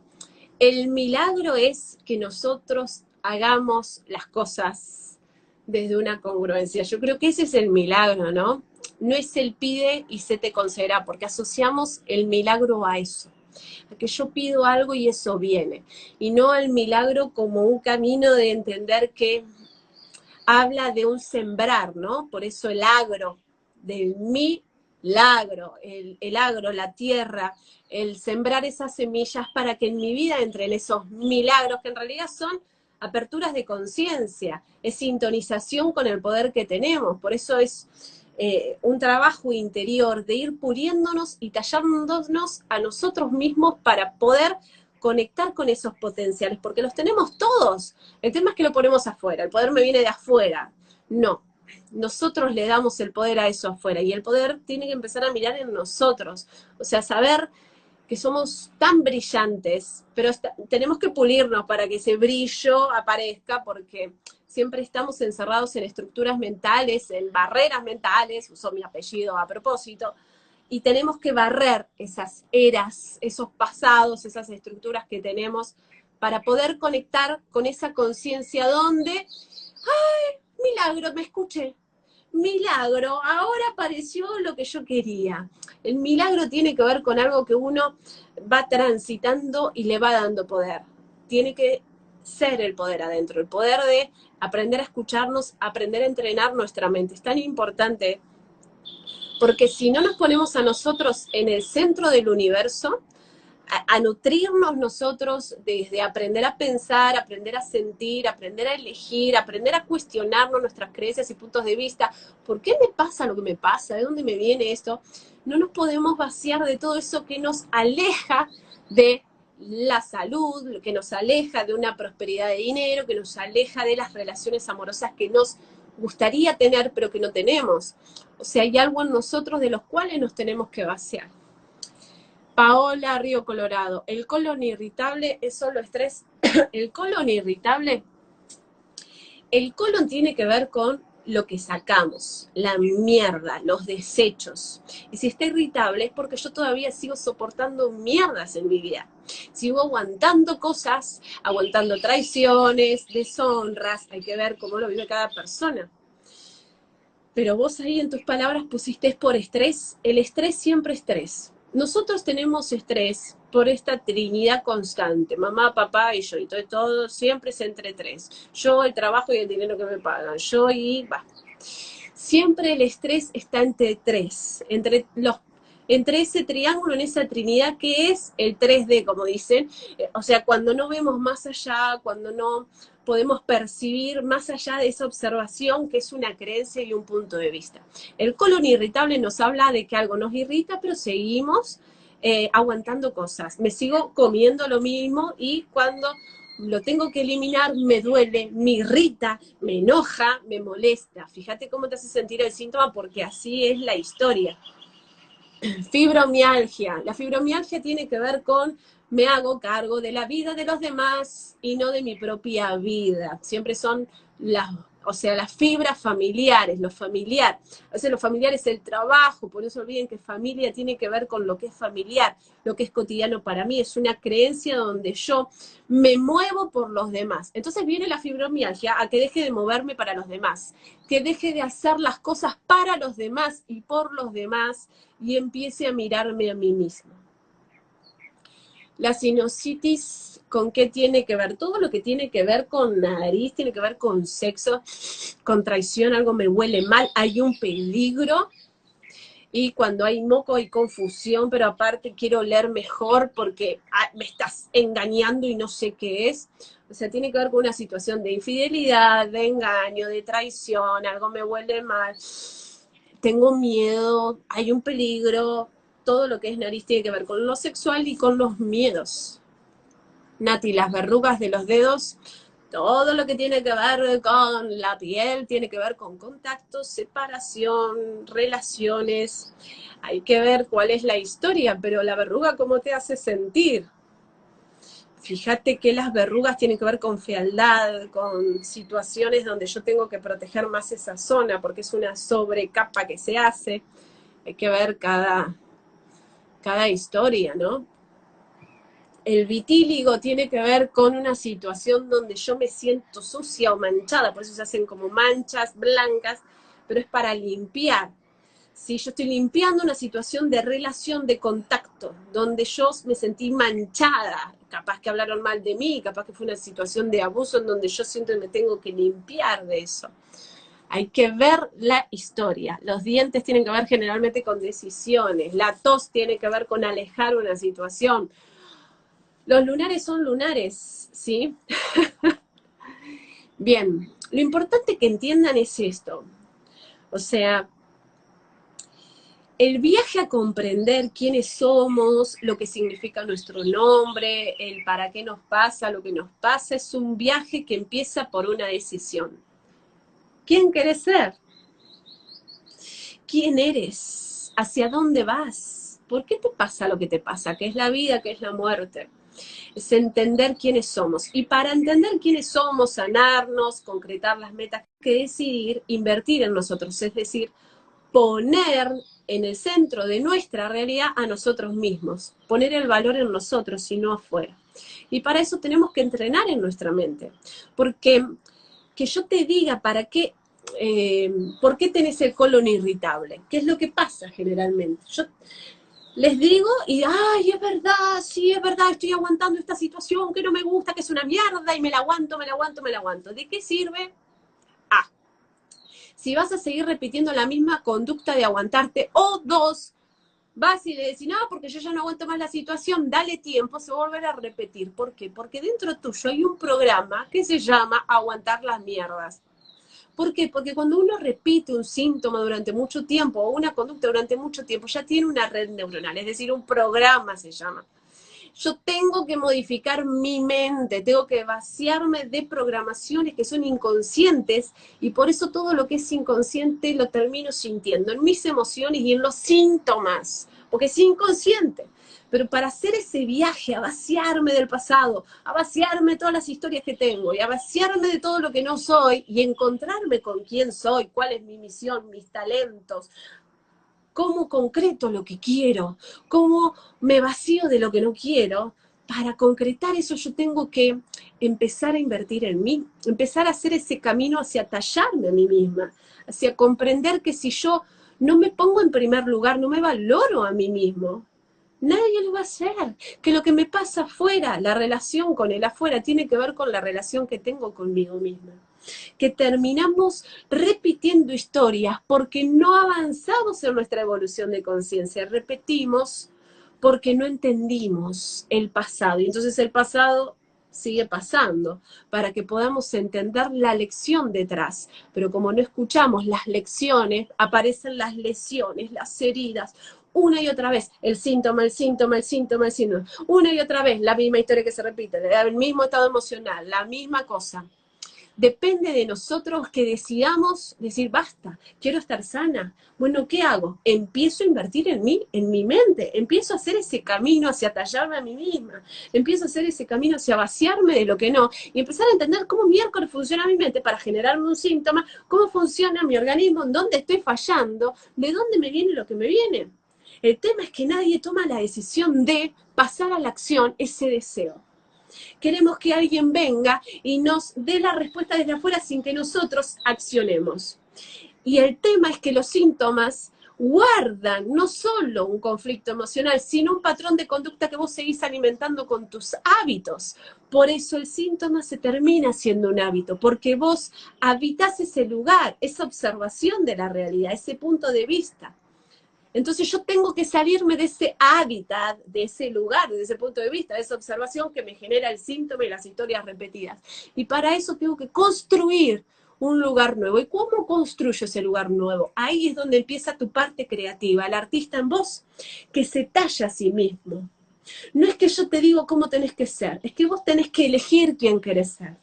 S1: El milagro es que nosotros hagamos las cosas desde una congruencia. Yo creo que ese es el milagro, ¿no? No es el pide y se te concederá, porque asociamos el milagro a eso, a que yo pido algo y eso viene, y no al milagro como un camino de entender que habla de un sembrar, ¿no? Por eso el agro, del milagro, el agro, la tierra, el sembrar esas semillas para que en mi vida entren esos milagros, que en realidad son aperturas de conciencia, es sintonización con el poder que tenemos, por eso es un trabajo interior de ir puliéndonos y tallándonos a nosotros mismos para poder conectar con esos potenciales, porque los tenemos todos. El tema es que lo ponemos afuera, el poder me viene de afuera. No, nosotros le damos el poder a eso afuera, y el poder tiene que empezar a mirar en nosotros, o sea, saber que somos tan brillantes, pero tenemos que pulirnos para que ese brillo aparezca, porque siempre estamos encerrados en estructuras mentales, en barreras mentales, uso mi apellido a propósito, y tenemos que barrer esas eras, esos pasados, esas estructuras que tenemos para poder conectar con esa conciencia donde, ¡ay, milagro, me escuché! Milagro, ahora apareció lo que yo quería. El milagro tiene que ver con algo que uno va transitando y le va dando poder. Tiene que ser el poder adentro, el poder de aprender a escucharnos, aprender a entrenar nuestra mente. Es tan importante porque si no nos ponemos a nosotros en el centro del universo, a nutrirnos nosotros desde aprender a pensar, aprender a sentir, aprender a elegir, aprender a cuestionarnos nuestras creencias y puntos de vista. ¿Por qué me pasa lo que me pasa? ¿De dónde me viene esto? No nos podemos vaciar de todo eso que nos aleja de la salud, que nos aleja de una prosperidad de dinero, que nos aleja de las relaciones amorosas que nos gustaría tener, pero que no tenemos. O sea, hay algo en nosotros de los cuales nos tenemos que vaciar. Paola, Río Colorado. ¿El colon irritable es solo estrés? El colon irritable, el colon tiene que ver con lo que sacamos, la mierda, los desechos. Y si está irritable es porque yo todavía sigo soportando mierdas en mi vida. Sigo aguantando cosas, aguantando traiciones, deshonras, hay que ver cómo lo vive cada persona. Pero vos ahí en tus palabras pusiste es por estrés. El estrés siempre es estrés. Nosotros tenemos estrés por esta trinidad constante, mamá, papá y yo, y todo siempre es entre tres. Yo, el trabajo y el dinero que me pagan, yo y va. Siempre el estrés está entre tres, entre ese triángulo, en esa trinidad que es el 3D, como dicen. O sea, cuando no vemos más allá, cuando no podemos percibir más allá de esa observación que es una creencia y un punto de vista. El colon irritable nos habla de que algo nos irrita, pero seguimos aguantando cosas. Me sigo comiendo lo mismo y cuando lo tengo que eliminar me duele, me irrita, me enoja, me molesta. Fíjate cómo te hace sentir el síntoma porque así es la historia. Fibromialgia. La fibromialgia tiene que ver con me hago cargo de la vida de los demás y no de mi propia vida. Siempre son las fibras familiares, lo familiar. A veces lo familiar es el trabajo, por eso olviden que familia tiene que ver con lo que es familiar, lo que es cotidiano para mí. Es una creencia donde yo me muevo por los demás. Entonces viene la fibromialgia a que deje de moverme para los demás, que deje de hacer las cosas para los demás y por los demás y empiece a mirarme a mí mismo. La sinusitis, ¿con qué tiene que ver? Todo lo que tiene que ver con nariz, tiene que ver con sexo, con traición, algo me huele mal, hay un peligro. Y cuando hay moco hay confusión, pero aparte quiero oler mejor porque me estás engañando y no sé qué es. O sea, tiene que ver con una situación de infidelidad, de engaño, de traición, algo me huele mal. Tengo miedo, hay un peligro. Todo lo que es nariz tiene que ver con lo sexual y con los miedos. Nati, las verrugas de los dedos, todo lo que tiene que ver con la piel, tiene que ver con contacto, separación, relaciones. Hay que ver cuál es la historia, pero la verruga, ¿cómo te hace sentir? Fíjate que las verrugas tienen que ver con fealdad, con situaciones donde yo tengo que proteger más esa zona, porque es una sobrecapa que se hace. Hay que ver cada historia, ¿no? El vitíligo tiene que ver con una situación donde yo me siento sucia o manchada, por eso se hacen como manchas blancas, pero es para limpiar. Si yo estoy limpiando una situación de relación, de contacto, donde yo me sentí manchada, capaz que hablaron mal de mí, capaz que fue una situación de abuso en donde yo siento que me tengo que limpiar de eso. Hay que ver la historia. Los dientes tienen que ver generalmente con decisiones. La tos tiene que ver con alejar una situación. Los lunares son lunares, ¿sí? Bien, lo importante que entiendan es esto. O sea, el viaje a comprender quiénes somos, lo que significa nuestro nombre, el para qué nos pasa, lo que nos pasa, es un viaje que empieza por una decisión. ¿Quién querés ser? ¿Quién eres? ¿Hacia dónde vas? ¿Por qué te pasa lo que te pasa? ¿Qué es la vida? ¿Qué es la muerte? Es entender quiénes somos. Y para entender quiénes somos, sanarnos, concretar las metas, hay que decidir invertir en nosotros, es decir, poner en el centro de nuestra realidad a nosotros mismos, poner el valor en nosotros y no afuera. Y para eso tenemos que entrenar en nuestra mente, porque que yo te diga para qué, ¿por qué tenés el colon irritable? ¿Qué es lo que pasa generalmente? les digo y, ay, es verdad, sí, es verdad, estoy aguantando esta situación que no me gusta, que es una mierda, y me la aguanto, me la aguanto, me la aguanto. ¿De qué sirve? A, si vas a seguir repitiendo la misma conducta de aguantarte, o dos, vas y le decís, no, porque yo ya no aguanto más la situación, dale tiempo, se va a volver a repetir. ¿Por qué? Porque dentro tuyo hay un programa que se llama aguantar las mierdas. ¿Por qué? Porque cuando uno repite un síntoma durante mucho tiempo o una conducta durante mucho tiempo, ya tiene una red neuronal, es decir, un programa se llama. Yo tengo que modificar mi mente, tengo que vaciarme de programaciones que son inconscientes y por eso todo lo que es inconsciente lo termino sintiendo en mis emociones y en los síntomas, porque es inconsciente. Pero para hacer ese viaje, a vaciarme del pasado, a vaciarme de todas las historias que tengo y a vaciarme de todo lo que no soy y encontrarme con quién soy, cuál es mi misión, mis talentos, cómo concreto lo que quiero, cómo me vacío de lo que no quiero, para concretar eso yo tengo que empezar a invertir en mí, empezar a hacer ese camino hacia tallarme a mí misma, hacia comprender que si yo no me pongo en primer lugar, no me valoro a mí mismo, nadie lo va a hacer. Que lo que me pasa afuera, la relación con el afuera, tiene que ver con la relación que tengo conmigo misma. Que terminamos repitiendo historias porque no avanzamos en nuestra evolución de conciencia. Repetimos porque no entendimos el pasado. Y entonces el pasado sigue pasando para que podamos entender la lección detrás. Pero como no escuchamos las lecciones, aparecen las lesiones, las heridas, una y otra vez, el síntoma, el síntoma, el síntoma, el síntoma, una y otra vez, la misma historia que se repite, el mismo estado emocional, la misma cosa. Depende de nosotros que decidamos decir, basta, quiero estar sana. Bueno, ¿qué hago? Empiezo a invertir en mí, en mi mente. Empiezo a hacer ese camino hacia tallarme a mí misma. Empiezo a hacer ese camino hacia vaciarme de lo que no. Y empezar a entender cómo miércoles funciona mi mente para generarme un síntoma, cómo funciona mi organismo, en dónde estoy fallando, de dónde me viene lo que me viene. El tema es que nadie toma la decisión de pasar a la acción ese deseo. Queremos que alguien venga y nos dé la respuesta desde afuera sin que nosotros accionemos. Y el tema es que los síntomas guardan no solo un conflicto emocional, sino un patrón de conducta que vos seguís alimentando con tus hábitos. Por eso el síntoma se termina siendo un hábito, porque vos habitás ese lugar, esa observación de la realidad, ese punto de vista. Entonces yo tengo que salirme de ese hábitat, de ese lugar, de ese punto de vista, de esa observación que me genera el síntoma y las historias repetidas. Y para eso tengo que construir un lugar nuevo. ¿Y cómo construyo ese lugar nuevo? Ahí es donde empieza tu parte creativa, el artista en vos, que se talla a sí mismo. No es que yo te digo cómo tenés que ser, es que vos tenés que elegir quién querés ser.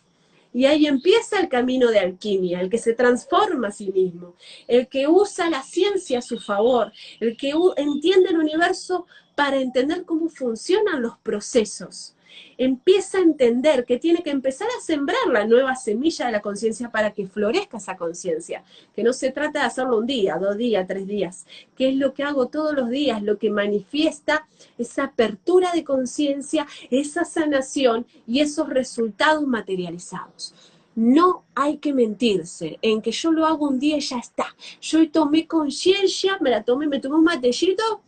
S1: Y ahí empieza el camino de alquimia, el que se transforma a sí mismo, el que usa la ciencia a su favor, el que entiende el universo para entender cómo funcionan los procesos. Empieza a entender que tiene que empezar a sembrar la nueva semilla de la conciencia para que florezca esa conciencia, que no se trata de hacerlo un día, 2 días, 3 días, que es lo que hago todos los días, lo que manifiesta esa apertura de conciencia, esa sanación y esos resultados materializados. No hay que mentirse en que yo lo hago un día y ya está. Yo hoy tomé conciencia, me tomé un matecito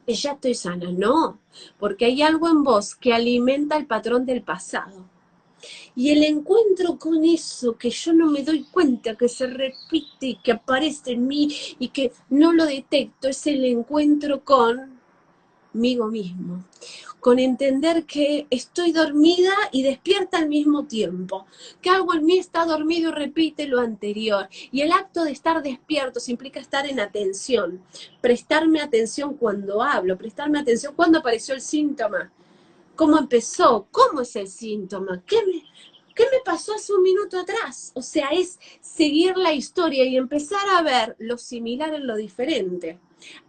S1: y ya estoy sana. No, porque hay algo en vos que alimenta el patrón del pasado. Y el encuentro con eso que yo no me doy cuenta, que se repite y que aparece en mí y que no lo detecto, es el encuentro conmigo mismo, con entender que estoy dormida y despierta al mismo tiempo, que algo en mí está dormido y repite lo anterior, y el acto de estar despiertos implica estar en atención, prestarme atención cuando hablo, prestarme atención cuando apareció el síntoma, cómo empezó, cómo es el síntoma, ¿qué me pasó hace un minuto atrás? O sea, es seguir la historia y empezar a ver lo similar en lo diferente.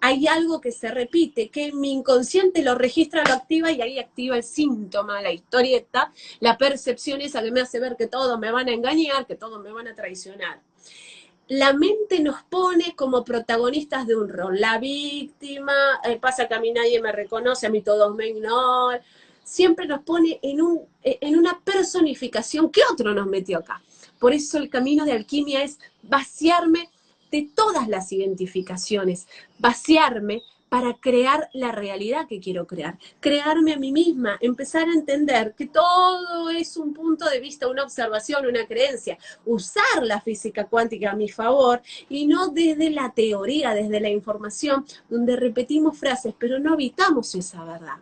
S1: Hay algo que se repite, que mi inconsciente lo registra, lo activa y ahí activa el síntoma, la historieta, la percepción esa que me hace ver que todos me van a engañar, que todos me van a traicionar. La mente nos pone como protagonistas de un rol. La víctima, pasa que a mí nadie me reconoce, a mí todos me ignoran. Siempre nos pone en una personificación que otro nos metió acá. Por eso el camino de alquimia es vaciarme de todas las identificaciones, vaciarme para crear la realidad que quiero crear, crearme a mí misma, empezar a entender que todo es un punto de vista, una observación, una creencia, usar la física cuántica a mi favor y no desde la teoría, desde la información, donde repetimos frases, pero no habitamos esa verdad.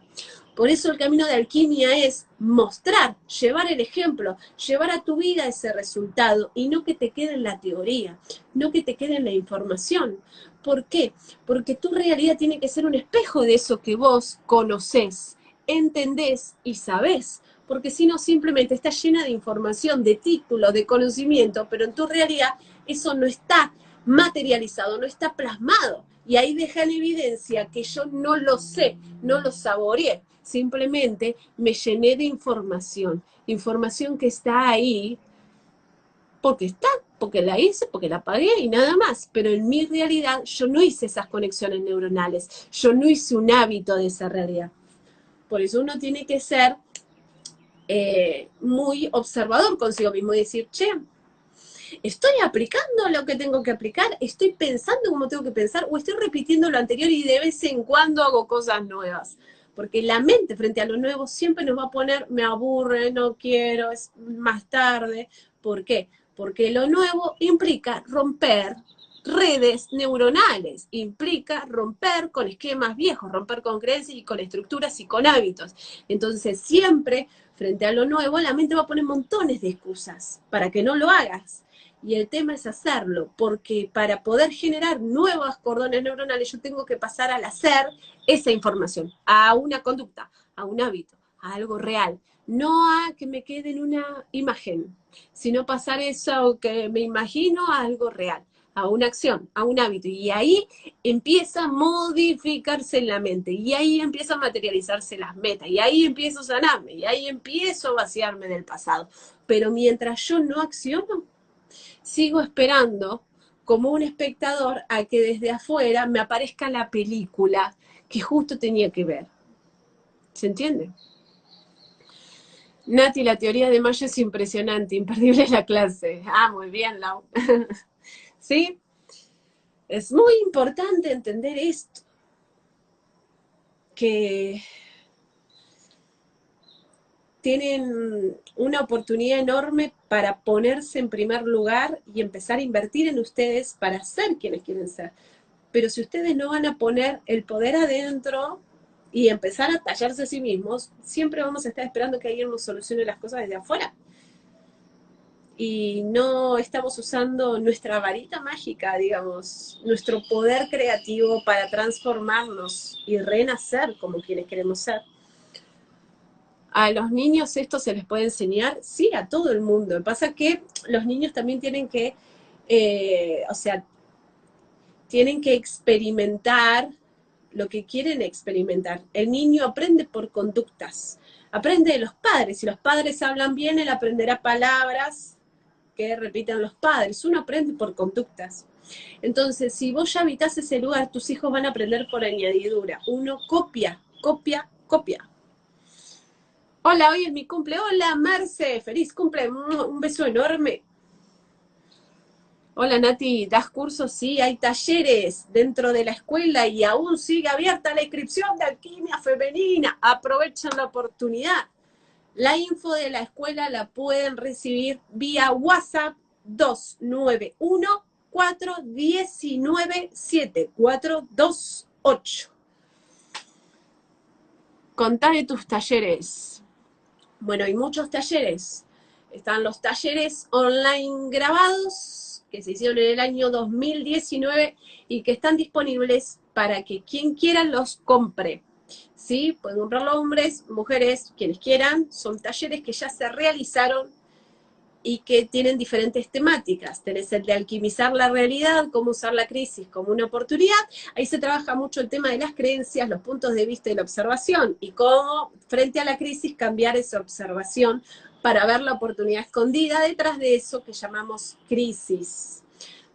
S1: Por eso el camino de alquimia es mostrar, llevar el ejemplo, llevar a tu vida ese resultado y no que te quede en la teoría, no que te quede en la información. ¿Por qué? Porque tu realidad tiene que ser un espejo de eso que vos conocés, entendés y sabés. Porque si no, simplemente está llena de información, de títulos, de conocimiento, pero en tu realidad eso no está materializado, no está plasmado. Y ahí deja en evidencia que yo no lo sé, no lo saboreé. Simplemente me llené de información, información que está ahí porque está, porque la hice, porque la pagué y nada más. Pero en mi realidad yo no hice esas conexiones neuronales, yo no hice un hábito de esa realidad. Por eso uno tiene que ser muy observador consigo mismo y decir, che, ¿estoy aplicando lo que tengo que aplicar? ¿Estoy pensando como tengo que pensar? ¿O estoy repitiendo lo anterior y de vez en cuando hago cosas nuevas? Porque la mente frente a lo nuevo siempre nos va a poner, me aburre, no quiero, es más tarde. ¿Por qué? Porque lo nuevo implica romper redes neuronales, implica romper con esquemas viejos, romper con creencias y con estructuras y con hábitos. Entonces siempre, frente a lo nuevo, la mente va a poner montones de excusas para que no lo hagas. Y el tema es hacerlo, porque para poder generar nuevos cordones neuronales yo tengo que pasar al hacer esa información, a una conducta, a un hábito, a algo real, no a que me quede en una imagen, sino pasar eso que me imagino a algo real, a una acción, a un hábito, y ahí empieza a modificarse en la mente, y ahí empieza a materializarse las metas, y ahí empiezo a sanarme, y ahí empiezo a vaciarme del pasado. Pero mientras yo no acciono, sigo esperando como un espectador a que desde afuera me aparezca la película que justo tenía que ver. ¿Se entiende? Nati, la teoría de Mayo es impresionante, imperdible la clase. Ah, muy bien, Lau. ¿Sí? Es muy importante entender esto, que tienen una oportunidad enorme para ponerse en primer lugar y empezar a invertir en ustedes para ser quienes quieren ser. Pero si ustedes no van a poner el poder adentro y empezar a tallarse a sí mismos, siempre vamos a estar esperando que alguien nos solucione las cosas desde afuera. Y no estamos usando nuestra varita mágica, digamos, nuestro poder creativo para transformarnos y renacer como quienes queremos ser. ¿A los niños esto se les puede enseñar? Sí, a todo el mundo. Lo que pasa es que los niños también tienen que, tienen que experimentar lo que quieren experimentar. El niño aprende por conductas, aprende de los padres. Si los padres hablan bien, él aprenderá palabras que repiten los padres. Uno aprende por conductas. Entonces, si vos ya habitás ese lugar, tus hijos van a aprender por añadidura. Uno copia, copia, copia. Hola, hoy es mi cumple. Hola, Marce, feliz cumple. Un beso enorme. Hola, Nati, ¿das cursos? Sí, hay talleres dentro de la escuela y aún sigue abierta la inscripción de alquimia femenina. Aprovechen la oportunidad. La info de la escuela la pueden recibir vía WhatsApp 291-419-7428. Contame tus talleres. Bueno, hay muchos talleres. Están los talleres online grabados que se hicieron en el año 2019 y que están disponibles para que quien quiera los compre. ¿Sí? Pueden comprarlo hombres, mujeres, quienes quieran. Son talleres que ya se realizaron y que tienen diferentes temáticas. Tenés el de alquimizar la realidad, cómo usar la crisis como una oportunidad. Ahí se trabaja mucho el tema de las creencias, los puntos de vista y la observación, y cómo frente a la crisis cambiar esa observación para ver la oportunidad escondida detrás de eso que llamamos crisis.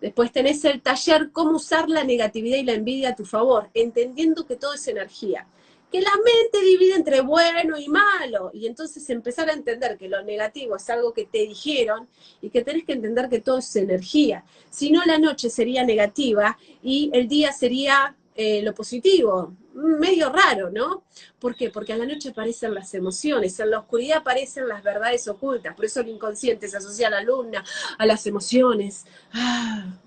S1: Después tenés el taller cómo usar la negatividad y la envidia a tu favor, entendiendo que todo es energía. Que la mente divide entre bueno y malo, y entonces empezar a entender que lo negativo es algo que te dijeron y que tenés que entender que todo es energía. Si no, la noche sería negativa y el día sería lo positivo. Medio raro, ¿no? ¿Por qué? Porque a la noche aparecen las emociones, en la oscuridad aparecen las verdades ocultas, por eso el inconsciente se asocia a la luna, a las emociones.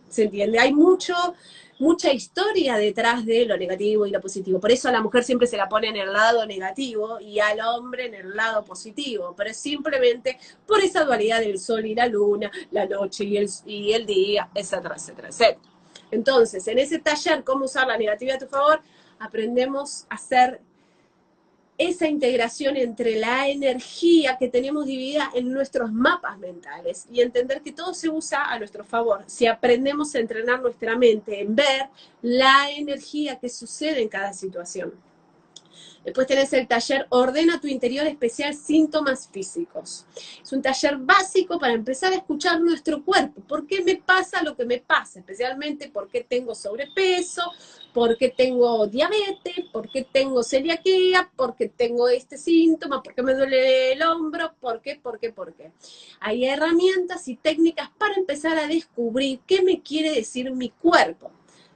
S1: ¿Se entiende? Hay mucha historia detrás de lo negativo y lo positivo. Por eso a la mujer siempre se la pone en el lado negativo y al hombre en el lado positivo. Pero es simplemente por esa dualidad del sol y la luna, la noche y el día, etcétera, etcétera, etcétera. Entonces, en ese taller, cómo usar la negatividad a tu favor, aprendemos a hacer esa integración entre la energía que tenemos dividida en nuestros mapas mentales y entender que todo se usa a nuestro favor. Si aprendemos a entrenar nuestra mente en ver la energía que sucede en cada situación. Después tenés el taller Ordena tu interior especial síntomas físicos. Es un taller básico para empezar a escuchar nuestro cuerpo. ¿Por qué me pasa lo que me pasa? Especialmente por qué tengo sobrepeso, por qué tengo diabetes, por qué tengo celiaquía, por qué tengo este síntoma, por qué me duele el hombro, por qué. Hay herramientas y técnicas para empezar a descubrir qué me quiere decir mi cuerpo.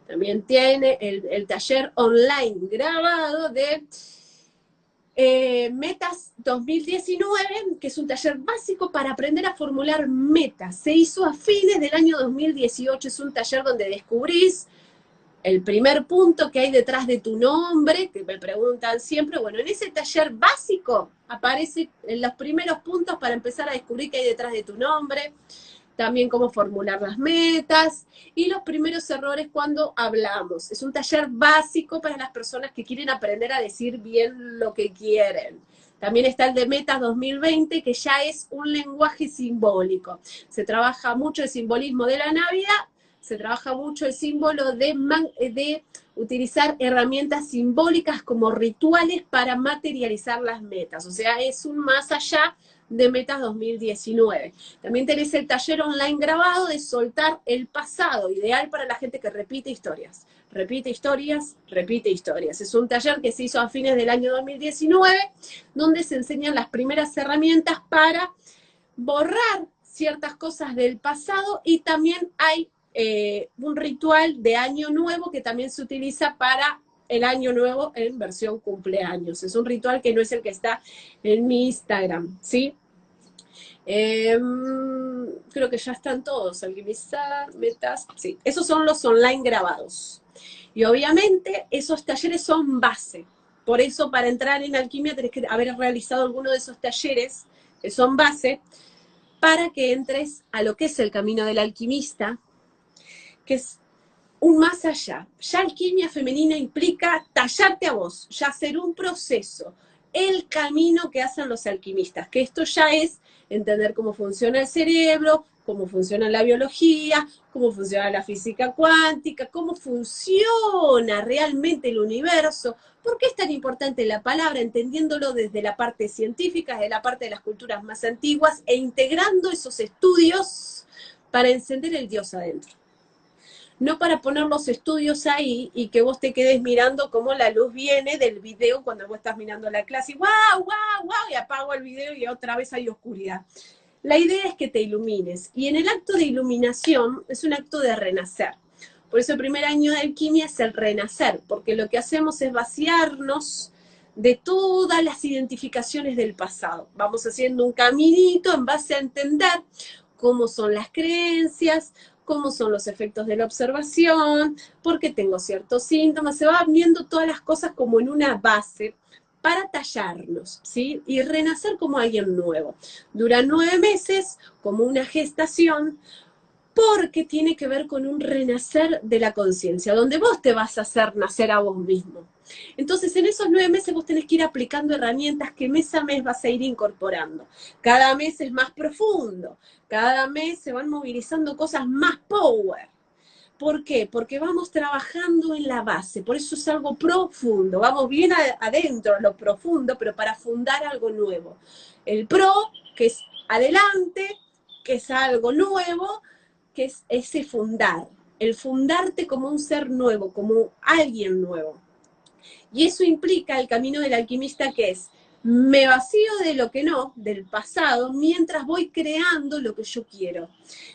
S1: También tiene el taller online grabado de Metas 2019, que es un taller básico para aprender a formular metas. Se hizo a fines del año 2018, es un taller donde descubrís el primer punto que hay detrás de tu nombre, que me preguntan siempre. Bueno, en ese taller básico aparecen los primeros puntos para empezar a descubrir qué hay detrás de tu nombre, también cómo formular las metas y los primeros errores cuando hablamos. Es un taller básico para las personas que quieren aprender a decir bien lo que quieren. También está el de Metas 2020, que ya es un lenguaje simbólico. Se trabaja mucho el simbolismo de la Navidad, se trabaja mucho el símbolo de utilizar herramientas simbólicas como rituales para materializar las metas. O sea, es un más allá de Metas 2019. También tenés el taller online grabado de soltar el pasado, ideal para la gente que repite historias. Repite historias, repite historias. Es un taller que se hizo a fines del año 2019, donde se enseñan las primeras herramientas para borrar ciertas cosas del pasado y también hay un ritual de año nuevo que también se utiliza para el año nuevo en versión cumpleaños. Es un ritual que no es el que está en mi Instagram, ¿sí? Creo que ya están todos, alquimizar, metas, sí. Esos son los online grabados. Y obviamente esos talleres son base. Por eso para entrar en alquimia tenés que haber realizado alguno de esos talleres que son base para que entres a lo que es el camino del alquimista, que es un más allá. Ya alquimia femenina implica tallarte a vos, ya hacer un proceso, el camino que hacen los alquimistas, que esto ya es entender cómo funciona el cerebro, cómo funciona la biología, cómo funciona la física cuántica, cómo funciona realmente el universo. ¿Por qué es tan importante la palabra? Entendiéndolo desde la parte científica, desde la parte de las culturas más antiguas, e integrando esos estudios para encender el Dios adentro. No para poner los estudios ahí y que vos te quedes mirando cómo la luz viene del video cuando vos estás mirando la clase y ¡guau, guau, guau! Y apago el video y otra vez hay oscuridad. La idea es que te ilumines. Y en el acto de iluminación es un acto de renacer. Por eso el primer año de alquimia es el renacer, porque lo que hacemos es vaciarnos de todas las identificaciones del pasado. Vamos haciendo un caminito en base a entender cómo son las creencias, cómo son los efectos de la observación, por qué tengo ciertos síntomas, se van viendo todas las cosas como en una base para tallarnos, ¿sí? Y renacer como alguien nuevo. Dura 9 meses, como una gestación, porque tiene que ver con un renacer de la conciencia, donde vos te vas a hacer nacer a vos mismo. Entonces, en esos 9 meses vos tenés que ir aplicando herramientas que mes a mes vas a ir incorporando. Cada mes es más profundo, cada mes se van movilizando cosas más power. ¿Por qué? Porque vamos trabajando en la base, por eso es algo profundo, vamos bien adentro, lo profundo, pero para fundar algo nuevo. El pro, que es adelante, que es algo nuevo, que es ese fundar, el fundarte como un ser nuevo, como alguien nuevo. Y eso implica el camino del alquimista, que es, me vacío de lo que no, del pasado, mientras voy creando lo que yo quiero.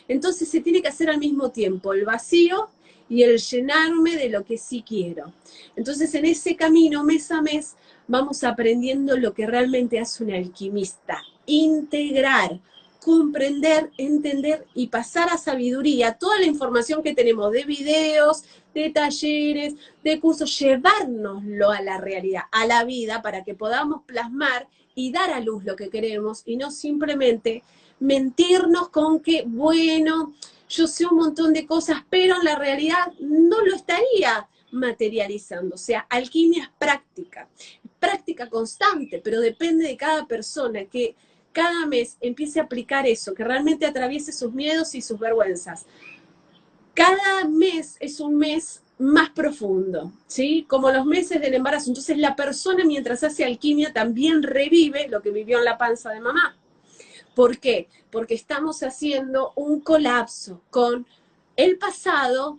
S1: Entonces se tiene que hacer al mismo tiempo el vacío y el llenarme de lo que sí quiero. Entonces en ese camino, mes a mes, vamos aprendiendo lo que realmente hace un alquimista, integrar, comprender, entender y pasar a sabiduría toda la información que tenemos de videos, de talleres, de cursos, llevárnoslo a la realidad, a la vida, para que podamos plasmar y dar a luz lo que queremos y no simplemente mentirnos con que, bueno, yo sé un montón de cosas, pero en la realidad no lo estaría materializando. O sea, alquimia es práctica constante, pero depende de cada persona que cada mes empiece a aplicar eso, que realmente atraviese sus miedos y sus vergüenzas. Cada mes es un mes más profundo, ¿sí? Como los meses del embarazo. Entonces la persona mientras hace alquimia también revive lo que vivió en la panza de mamá. ¿Por qué? Porque estamos haciendo un colapso con el pasado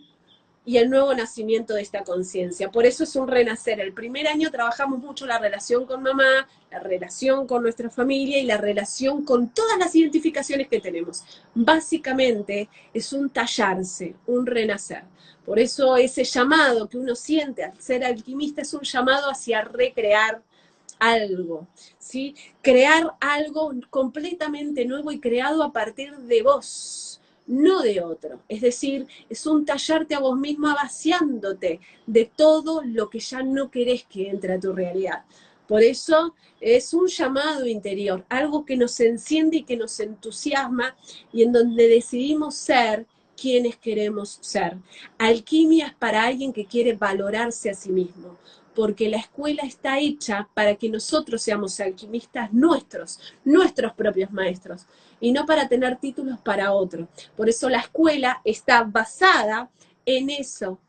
S1: y el nuevo nacimiento de esta conciencia. Por eso es un renacer. El primer año trabajamos mucho la relación con mamá, la relación con nuestra familia y la relación con todas las identificaciones que tenemos. Básicamente es un tallarse, un renacer. Por eso ese llamado que uno siente al ser alquimista es un llamado hacia recrear algo, ¿sí? Crear algo completamente nuevo y creado a partir de vos, no de otro. Es decir, es un tallarte a vos misma vaciándote de todo lo que ya no querés que entre a tu realidad. Por eso es un llamado interior, algo que nos enciende y que nos entusiasma y en donde decidimos ser quienes queremos ser. Alquimia es para alguien que quiere valorarse a sí mismo, porque la escuela está hecha para que nosotros seamos alquimistas nuestros propios maestros, y no para tener títulos para otro. Por eso la escuela está basada en eso,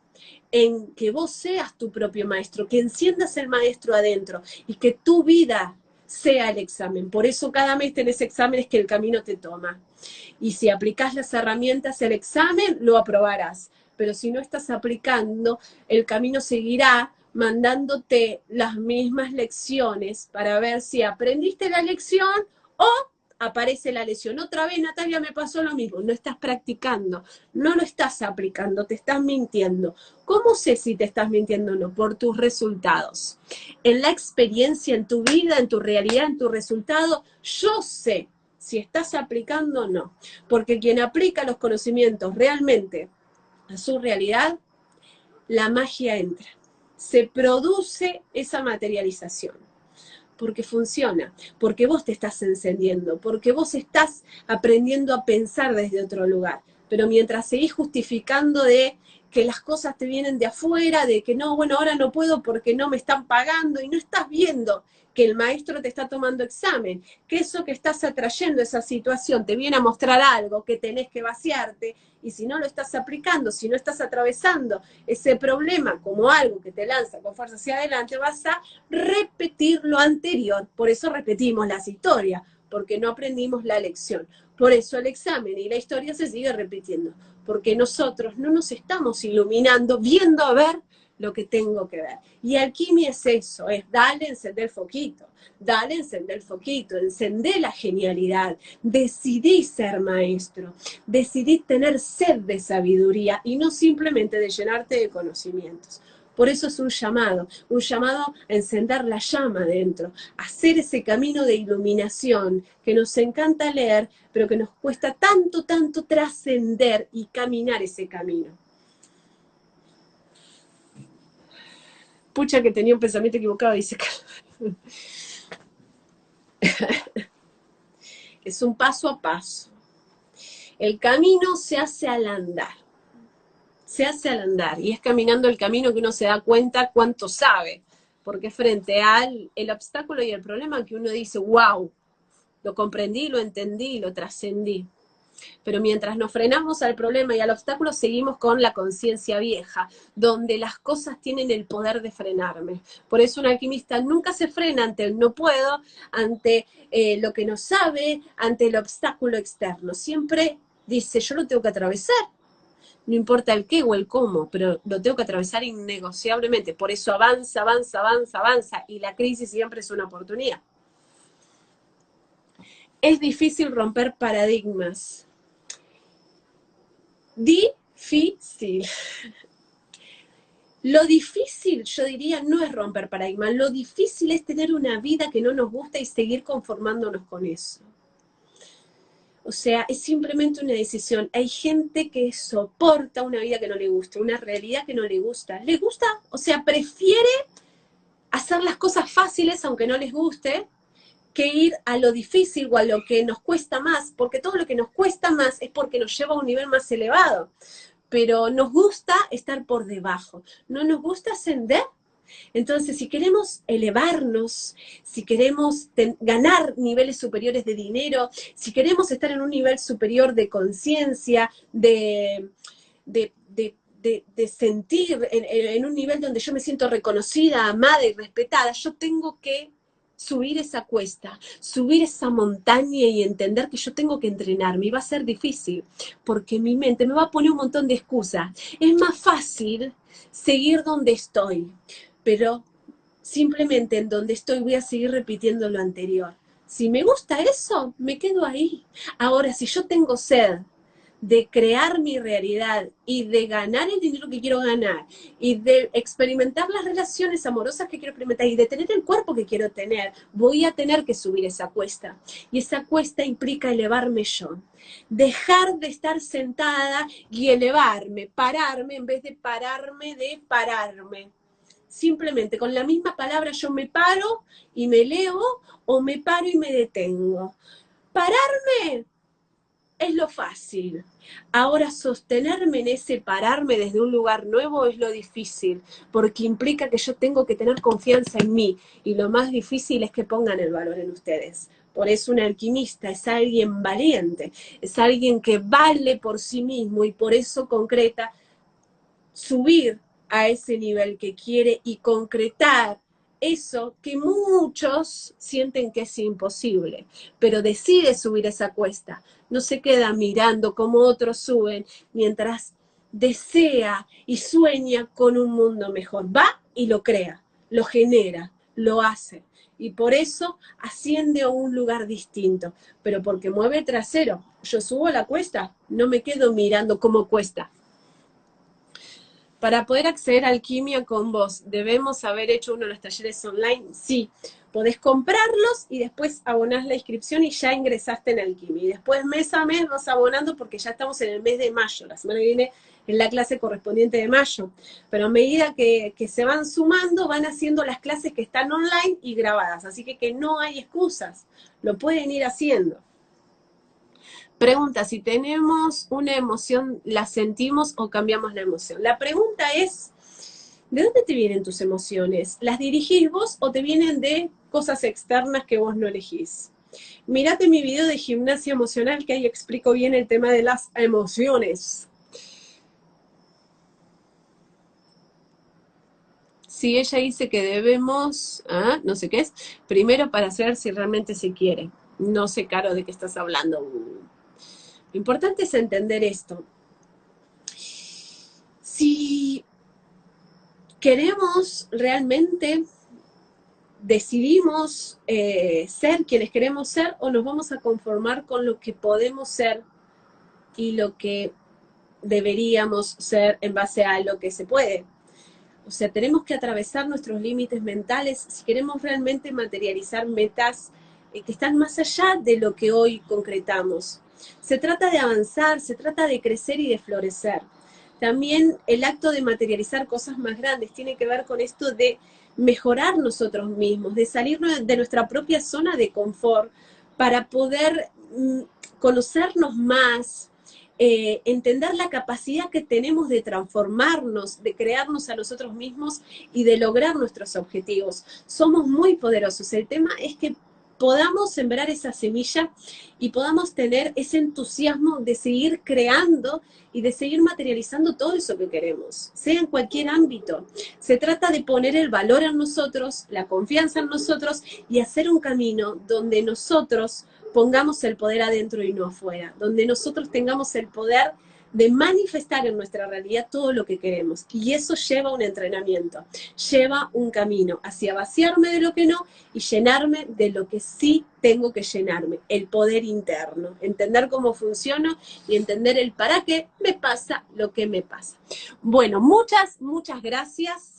S1: en que vos seas tu propio maestro, que enciendas el maestro adentro y que tu vida sea el examen. Por eso cada mes tenés exámenes que el camino te toma. Y si aplicás las herramientas, el examen lo aprobarás. Pero si no estás aplicando, el camino seguirá mandándote las mismas lecciones para ver si aprendiste la lección o aparece la lesión. Otra vez, Natalia, me pasó lo mismo. No estás practicando, no lo estás aplicando, te estás mintiendo. ¿Cómo sé si te estás mintiendo o no? Por tus resultados. En la experiencia, en tu vida, en tu realidad, en tu resultado, yo sé si estás aplicando o no. Porque quien aplica los conocimientos realmente a su realidad, la magia entra. Se produce esa materialización. Porque funciona, porque vos te estás encendiendo, porque vos estás aprendiendo a pensar desde otro lugar. Pero mientras seguís justificando de que las cosas te vienen de afuera, de que no, bueno, ahora no puedo porque no me están pagando, y no estás viendo que el maestro te está tomando examen, que eso que estás atrayendo, esa situación, te viene a mostrar algo, que tenés que vaciarte, y si no lo estás aplicando, si no estás atravesando ese problema como algo que te lanza con fuerza hacia adelante, vas a repetir lo anterior. Por eso repetimos las historias, porque no aprendimos la lección. Por eso el examen y la historia se sigue repitiendo, porque nosotros no nos estamos iluminando, viendo a ver lo que tengo que ver. Y alquimia es eso, es dale, encender el foquito, dale, encender el foquito, encender la genialidad, decidí ser maestro, decidí tener sed de sabiduría y no simplemente de llenarte de conocimientos. Por eso es un llamado a encender la llama dentro, a hacer ese camino de iluminación que nos encanta leer, pero que nos cuesta tanto, tanto trascender y caminar ese camino. Pucha que tenía un pensamiento equivocado, dice Carlos. Es un paso a paso. El camino se hace al andar. Se hace al andar. Y es caminando el camino que uno se da cuenta cuánto sabe. Porque frente al el obstáculo y el problema que uno dice, wow, lo comprendí, lo entendí, lo trascendí. Pero mientras nos frenamos al problema y al obstáculo, seguimos con la conciencia vieja, donde las cosas tienen el poder de frenarme. Por eso un alquimista nunca se frena ante el no puedo, ante lo que no sabe, ante el obstáculo externo. Siempre dice, yo lo tengo que atravesar. No importa el qué o el cómo, pero lo tengo que atravesar innegociablemente. Por eso avanza, avanza, avanza, avanza. Y la crisis siempre es una oportunidad. Es difícil romper paradigmas. Difícil. Lo difícil, yo diría, no es romper paradigmas, lo difícil es tener una vida que no nos gusta y seguir conformándonos con eso. O sea, es simplemente una decisión. Hay gente que soporta una vida que no le gusta, una realidad que no le gusta. ¿Le gusta? O sea, prefiere hacer las cosas fáciles, aunque no les guste, que ir a lo difícil o a lo que nos cuesta más, porque todo lo que nos cuesta más es porque nos lleva a un nivel más elevado. Pero nos gusta estar por debajo, no nos gusta ascender. Entonces, si queremos elevarnos, si queremos ganar niveles superiores de dinero, si queremos estar en un nivel superior de conciencia, de sentir en un nivel donde yo me siento reconocida, amada y respetada, yo tengo que subir esa cuesta, subir esa montaña y entender que yo tengo que entrenarme. Y va a ser difícil, porque mi mente me va a poner un montón de excusas. Es más fácil seguir donde estoy, pero simplemente en donde estoy voy a seguir repitiendo lo anterior. Si me gusta eso, me quedo ahí. Ahora, si yo tengo sed de crear mi realidad y de ganar el dinero que quiero ganar y de experimentar las relaciones amorosas que quiero experimentar y de tener el cuerpo que quiero tener, voy a tener que subir esa cuesta. Y esa cuesta implica elevarme yo. Dejar de estar sentada y elevarme, pararme en vez de pararme. Simplemente con la misma palabra yo me paro y me elevo o me paro y me detengo. Pararme es lo fácil. Ahora sostenerme en ese pararme desde un lugar nuevo es lo difícil, porque implica que yo tengo que tener confianza en mí, y lo más difícil es que pongan el valor en ustedes. Por eso un alquimista es alguien valiente, es alguien que vale por sí mismo y por eso concreta subir a ese nivel que quiere y concretar eso que muchos sienten que es imposible, pero decide subir esa cuesta, no se queda mirando cómo otros suben, mientras desea y sueña con un mundo mejor. Va y lo crea, lo genera, lo hace, y por eso asciende a un lugar distinto, pero porque mueve el trasero. Yo subo la cuesta, no me quedo mirando cómo cuesta. Para poder acceder a Alquimia con vos, ¿debemos haber hecho uno de los talleres online? Sí, podés comprarlos y después abonás la inscripción y ya ingresaste en Alquimia. Y después mes a mes vas abonando porque ya estamos en el mes de mayo. La semana que viene es la clase correspondiente de mayo. Pero a medida que se van sumando, van haciendo las clases que están online y grabadas. Así que no hay excusas, lo pueden ir haciendo. Pregunta, si tenemos una emoción, ¿la sentimos o cambiamos la emoción? La pregunta es, ¿de dónde te vienen tus emociones? ¿Las dirigís vos o te vienen de cosas externas que vos no elegís? Mirate mi video de gimnasia emocional, que ahí explico bien el tema de las emociones. Si ella dice que debemos, no sé qué es, primero para saber si realmente se quiere. No sé, Caro, de qué estás hablando. Lo importante es entender esto. Si queremos realmente, decidimos ser quienes queremos ser, o nos vamos a conformar con lo que podemos ser y lo que deberíamos ser en base a lo que se puede. O sea, tenemos que atravesar nuestros límites mentales si queremos realmente materializar metas que están más allá de lo que hoy concretamos. Se trata de avanzar, se trata de crecer y de florecer. También el acto de materializar cosas más grandes tiene que ver con esto de mejorar nosotros mismos, de salir de nuestra propia zona de confort para poder conocernos más, entender la capacidad que tenemos de transformarnos, de crearnos a nosotros mismos y de lograr nuestros objetivos. Somos muy poderosos. El tema es que podamos sembrar esa semilla y podamos tener ese entusiasmo de seguir creando y de seguir materializando todo eso que queremos, sea en cualquier ámbito. Se trata de poner el valor en nosotros, la confianza en nosotros y hacer un camino donde nosotros pongamos el poder adentro y no afuera, donde nosotros tengamos el poder de manifestar en nuestra realidad todo lo que queremos. Y eso lleva un entrenamiento, lleva un camino hacia vaciarme de lo que no y llenarme de lo que sí tengo que llenarme, el poder interno, entender cómo funciono y entender el para qué me pasa lo que me pasa. Bueno, muchas gracias.